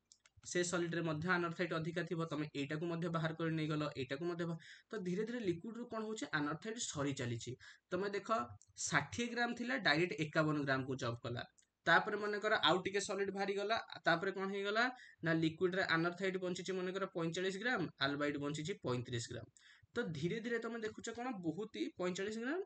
से सॉलिड रे मध्य अनर्थाइट अधिका थिबो तमे एटा को मध्य बाहर कर नै गलो एटा को मध्य तो धीरे धीरे लिक्विड रो कोन होचे अनर्थाइट सरी चलीची तमे देखो 60 ग्राम थिला डायरेक्ट 51 ग्राम को जॉब कला तापर मने कर आउ टिके सॉलिड बाहरी गला तापर कोन हे गला ना लिक्विड रे अनर्थाइट बंचिची मने कर 45 ग्राम अल्बाइट बंचिची 35 ग्राम तो धीरे धीरे तमे देखुछ कोन बहुत ही 45 ग्राम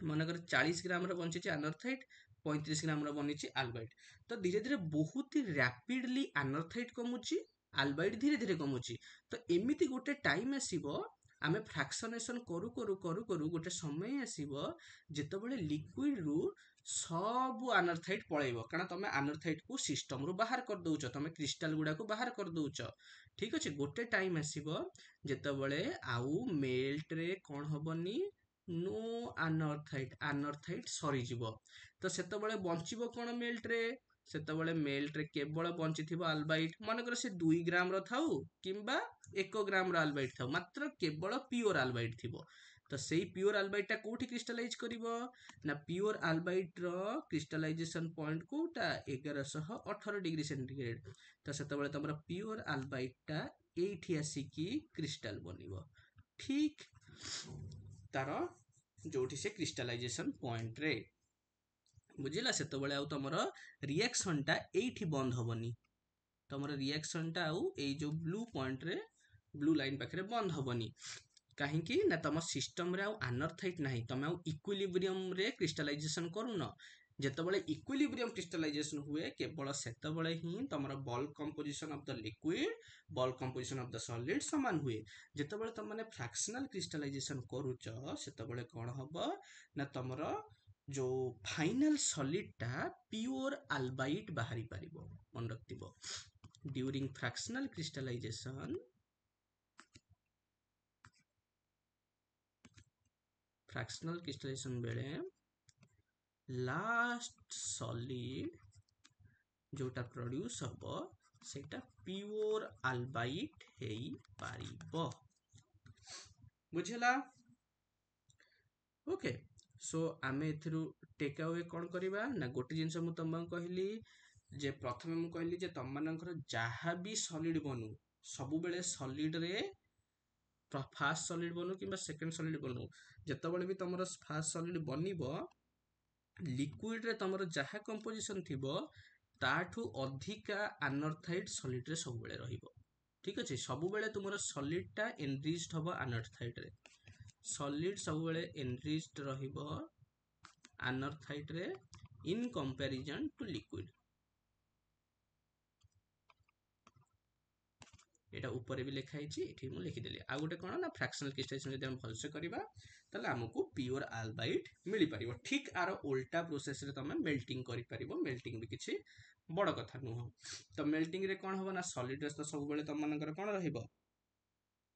मने कर 40 ग्राम रो बंचिची अनर्थाइट 35 ग्राम रो बनिची अल्बाइट तो धीरे धीरे बहुत ही रैपिडली अनर्थाइट कमुची अल्बाइट धीरे धीरे कमुची तो एमिति गोटे टाइम आसीबो आमे फ्रैक्शनेशन करू करू करू करू गोटे समय आसीबो जेतबेले लिक्विड रु सब अनर्थाइट पळेइबो कारण तमे अनर्थाइट को सिस्टम रु बाहर कर दोउचो तमे क्रिस्टल गुडा को बाहर कर दोउचो ठीक अछि गोटे टाइम आसीबो जेतबेले आउ मेल्ट रे कोन होबनी नो अनर्थाइट सरी जीवो तो सेतबेले बंचिबो कोन मेल्ट रे सेतबेले मेल्ट रे केवल बंचिथिबो अल्बाइट मन कर से 2 ग्राम रो थाउ किंबा 1 ग्राम रो अल्बाइट थाउ मात्र केवल प्योर अल्बाइट थिबो तो सेही प्योर अल्बाइट टा कोठी क्रिस्टलाइज करिवो ना प्योर अल्बाइट रो क्रिस्टलाइजेशन पॉइंट कोटा 1118 डिग्री सेंटीग्रेड तो सेतबेले तमरा प्योर अल्बाइट टा एठी आसी की क्रिस्टल बनिवो ठीक तारो जोठी से क्रिस्टलाइजेशन पॉइंट रे बुझिला सेतबेले आउ तमरो रिएक्शन टा एठी बंद होबनी तमरो रिएक्शन टा आउ ए जो ब्लू पॉइंट रे ब्लू लाइन पाखरे बंद होबनी काहे कि ना तम सिस्टम रे आउ अनर्थाइट नाही तमे आउ इक्विलिब्रियम रे क्रिस्टलाइजेशन करूनो जेतबेले इक्विलिब्रियम क्रिस्टलाइजेशन हुए केवल सेतबेले ही तमरो bulk composition of the liquid bulk composition of the solid समान हुए जेतबेले तम माने फ्रैक्शनल क्रिस्टलाइजेशन करूचो सेतबेले कोन हबो ना तमरो जो फाइनल सॉलिडटा प्योर अल्बाइट बाहरी पारिबो मन रखिबो ड्यूरिंग फ्रैक्शनल क्रिस्टलाइजेशन बेले लास्ट सॉलिड जोटा प्रोड्यूस हबो सेटा प्योर अल्बाइट हेई पारिबो बुझला ओके सो आमे एथिरु टेक अवे कोन करबा ना गोटे जिंस मु तम कहली जे प्रथमे मु कहली जे तम मानकर जहा भी सॉलिड बनू सब बेले सॉलिड रे फास्ट सॉलिड बनू किबा सेकंड सॉलिड बनू जेतबेले भी तमरो फास्ट सॉलिड बनिबो लिक्विड रे तमरो जहा कंपोजिशन थिबो ताठू अधिका अनर्थाइड सॉलिड रे सब बेले रहिबो ठीक अछि सब बेले तुमरो सॉलिड टा एनरिच्ड हबो अनर्थाइड रे सॉलिड सब बेले एनरिच्ड रहिबो अनर्थाइड रे इन कंपैरिजन टू लिक्विड एटा ऊपर भी लिखा है एठी मु लिखि देली आ गोटे कोन ना फ्रैक्शनल क्रिस्टलाइजेशन जदि हम भलसे करबा तले हमकु प्योर अल्बाइट मिली परिबो ठीक आरो उल्टा प्रोसेस रे तमे मेल्टिंग करि परिबो मेल्टिंग भी किछि बड़ कथा नुह तो मेल्टिंग रे कोन होबो ना सॉलिड रे तो सब बेले तम मानकर कोन रहिबो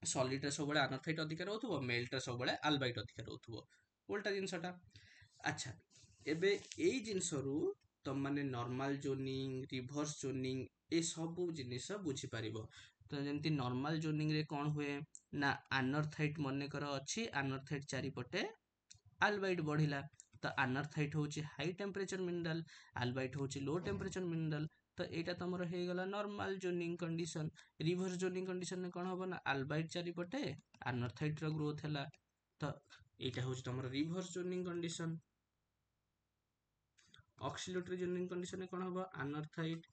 सॉलिड रे सब बेले अनर्थाइड अधिक रहउथबो मेल्ट रे सब बेले अल्बाइट अधिक रहउथबो उल्टा जिंसटा अच्छा एबे एई जिंस रु तम माने नॉर्मल जोनिंग रिवर्स जोनिंग ए सब जिनिस बुझी परिबो तो जमती नॉर्मल जोनिंग रे कोन हुए ना अनर्थाइड मने कर अछि अनर्थाइड चारिपटे अल्बाइट बढ़िला तो अनर्थाइड होची हाई टेम्परेचर मिनरल अल्बाइट होची लो टेम्परेचर मिनरल तो एटा तमरो हे गला normal zoning condition reverse zoning condition ने कोन होबो ना अल्बाइट चारिपटे अनर्थाइड रो ग्रोथ हैला तो एटा होची तमरो reverse zoning condition oscillatory zoning condition ने कोन होबो अनर्थाइड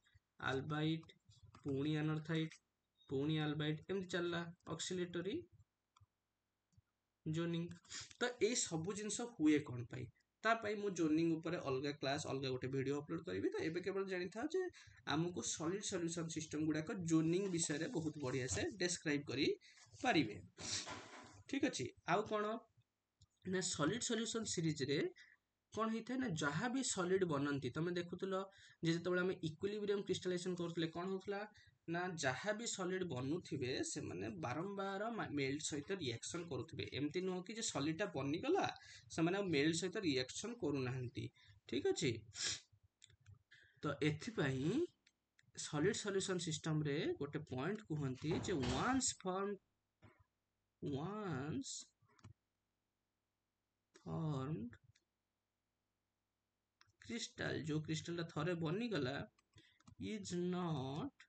अल्बाइट पुणी अनर्थाइड पुणी अल्बाइट एमती चलला ऑक्सीलेटरी जोनिंग तो ए सब जिंस हुए कोन पाई ता पाई मु जोनिंग ऊपर अलगा क्लास अलगा गोटे वीडियो अपलोड करिवि तो एबे केवल जानि था जे हमकु सॉलिड सॉल्यूशन सिस्टम गुडा को जोनिंग विषय रे बहुत बढ़िया से डिस्क्राइब करी पारिबे ठीक अछि आउ कोन ना सॉलिड सॉल्यूशन सीरीज रे कोन हिथे ना जहा भी सॉलिड बनंती तमे देखुतलो जे जतबेले हम इक्विलिब्रियम क्रिस्टलाइजेशन करथले कोन होतला ना जहा भी सॉलिड बनुथिबे से माने बारंबार मेल्ट सहित रिएक्शन करुथिबे एमती नो कि जे सॉलिड टा बनि गला से माने मेल्ट सहित रिएक्शन करू नाहंती ठीक अछि तो एथि पई सॉलिड सॉल्यूशन सिस्टम रे गोटे पॉइंट कहंती जे वंस फॉर्म्ड क्रिस्टल जो क्रिस्टल थरे बनी गला इज नॉट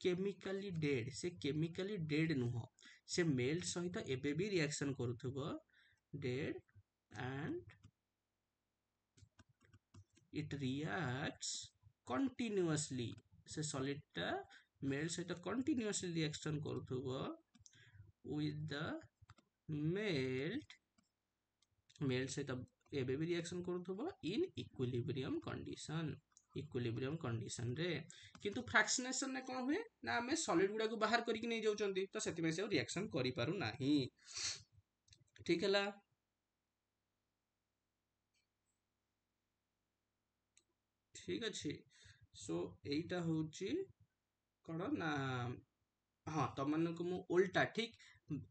केमिकली डेड से केमिकली डेड नुह से मेल्ट सहित एबे भी रिएक्शन करूथबो dead and it reacts continuously से सॉलिड टा मेल्ट सहित कंटीन्यूअसली रिएक्शन करूथबो विथ द मेल्ट सहित एबे भी रिएक्शन करूथबो इन इक्विलिब्रियम कंडीशन रे किंतु फ्रैक्शनेशन ने कोन हुए ना हमें सॉलिड गुडा को बाहर करके नहीं जाउचंती तो सेति में से रिएक्शन करि पारु नाही ठीक हैला ठीक अछि सो एटा होची कोन ना हाँ तो मन को मु उल्टा ठीक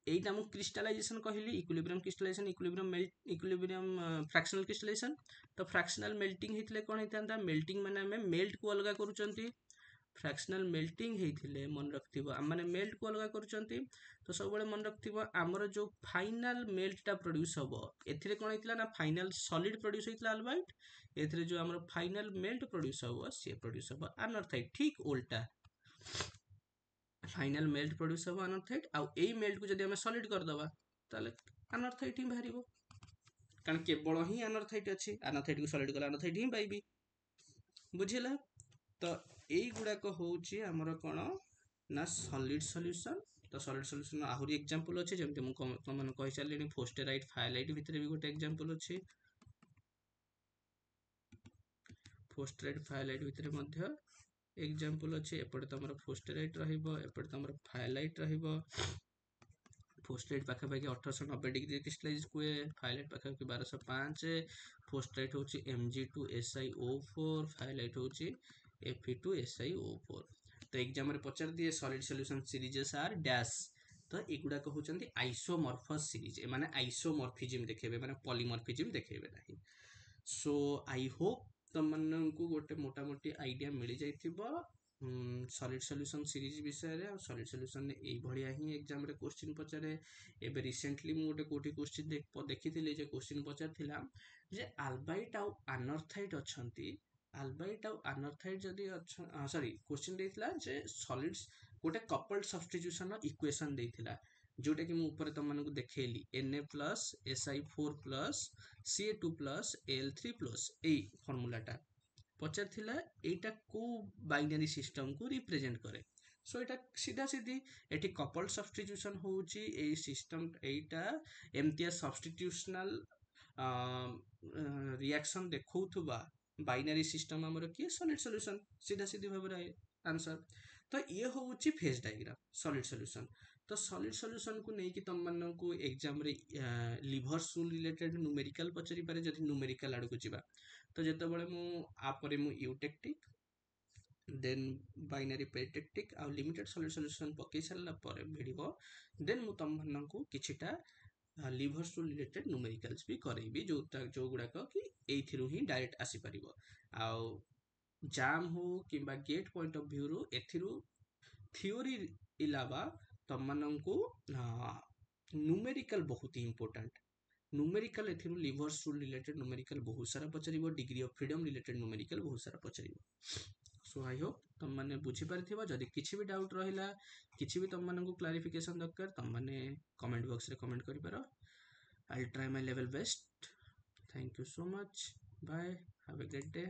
एटा मु क्रिस्टलाइजेशन कहली इक्विलिब्रियम फ्रैक्शनल क्रिस्टलाइजेशन तो फ्रैक्शनल मेल्टिंग हेतले कोन हेतंता मेल्टिंग माने हमें मेल्ट को अलगा करूचंती फ्रैक्शनल मेल्टिंग हेतले मन रखथिबो हम माने मेल्ट को अलगा करूचंती तो सब बेले मन रखथिबो हमर जो फाइनल मेल्ट टा प्रोड्यूस हबो एथिरे कोन हेतला ना फाइनल सॉलिड प्रोड्यूस हेतला अल्बाइट एथिरे जो हमर फाइनल मेल्ट प्रोड्यूस हबो से प्रोड्यूस हबो अनर्थाइड ठीक उल्टा फाइनल मेल्ट प्रोड्यूस हबो अनर्थाइड आ एई मेल्ट को जदि हम सॉलिड कर दबा ताले अनर्थाइड ही बाहरिबो कारण केवल ही अनर्थाइड अछि अनर्थाइड को सॉलिड कला अनर्थाइड ही पाइबी बुझिला तो एई गुडा को होची हमर कोन ना सॉलिड सॉल्यूशन तो सॉलिड सॉल्यूशन आहुरी एग्जांपल अछि जेमते मु तमन कहि चलेनी फोस्टेराइट फायलाइट भितरे भी गोटे एग्जांपल अछि फोस्टेराइट फायलाइट भितरे मध्य एग्जांपल अछि एपटे तमर फोस्टेराइट रहिबो एपटे तमर फायलाइट रहिबो फोस्ट लाइट पाखापाखि 1890 डिग्री क्रिस्टलाइज हुए, फाइलाइट पाखापाखि 1205, फोस्ट लाइट हूँ Mg2SiO4, फाइलाइट हूँ Fe2SiO4। तो एग्जाम रे पचार दिए सॉलिड सॉल्यूशन सीरीजेस आर डैश, तो एगुड़ाक होचंती आइसोमॉर्फस सीरीज, एमाने आइसोमॉर्फिज्म देखेबे माने पॉलीमॉर्फिज्म देखेबे नाही। सो आई होप तमन्नंकु गोटे मोटामोटी आइडिया मिल जाइथिबो सॉलिड सॉल्यूशन सीरीज विषय रे। सॉलिड सॉल्यूशन ने एई भलिया ही एग्जाम रे क्वेश्चन पचारे। एबे रिसेंटली मु गोटे कोठी क्वेश्चन देखिथिले जे क्वेश्चन पचारथिला जे अल्बाइट आउ अनर्थाइट अछंती, अल्बाइट आउ अनर्थाइट जदि सॉरी क्वेश्चन देथिला जे सॉलिड्स गोटे कपल्ड सब्स्टिट्यूशन इक्वेशन देथिला, जोटा कि मु ऊपर तुम मानक देखैली Na plus Si4 plus Ca2 plus Al3 plus ए फॉर्मूलाटा पचार एटा को बाइनरी सिस्टम को रिप्रेजेंट करे। सो एटा सीधा सीधी एटी कपल सब्स्टिट्यूशन होउची ए सिस्टम एटा एमतिया सब्स्टिट्यूशनल रिएक्शन देखौथुबा बाइनरी सिस्टम हमर की सॉलिड सॉल्यूशन, सीधा सीधी भाबरे आंसर। तो ये होउची फेज डायग्राम सॉलिड सॉल्यूशन। तो सॉलिड सॉल्यूशन को नहीं कि तुम मन को एग्जाम रे लिवर सूल रिलेटेड न्यूमेरिकल पचारि पारे जदि न्यूमेरिकल आड़ को जिबा। तो जेतेबेले मु आपरे मु यूटेक्टिक देन बाइनरी पेरिटेक्टिक आ लिमिटेड सॉलिड सॉल्यूशन पकई सारला परे वीडियो देन मु तुम मन को किछिटा लिवर सूल रिलेटेड न्यूमेरिकल्स भी करेबी जो गुड़ाक कि एथिरु ही डायरेक्ट आसी परिबो। आउ जाम हो किंबा गेट पॉइंट ऑफ व्यू रो एथिरु थियोरी इलावा तुम मन को न्यूमेरिकल बहुत ही इंपोर्टेंट। न्यूमेरिकल एथिरु लिवर सूल रिलेटेड न्यूमेरिकल बहुत सारा पचारिबो, degree of freedom related numerical बहुत सारा पचारिबो। सो आई होप तुम माने बुझी पारिथिबो। जदि किछि भी डाउट रहिला, किछि भी तुम मानकु क्लारिफिकेशन दरकार, तुम माने कमेंट बॉक्स रे कमेंट करि पारो। I will try my level best. Thank you so much, bye, have a great day.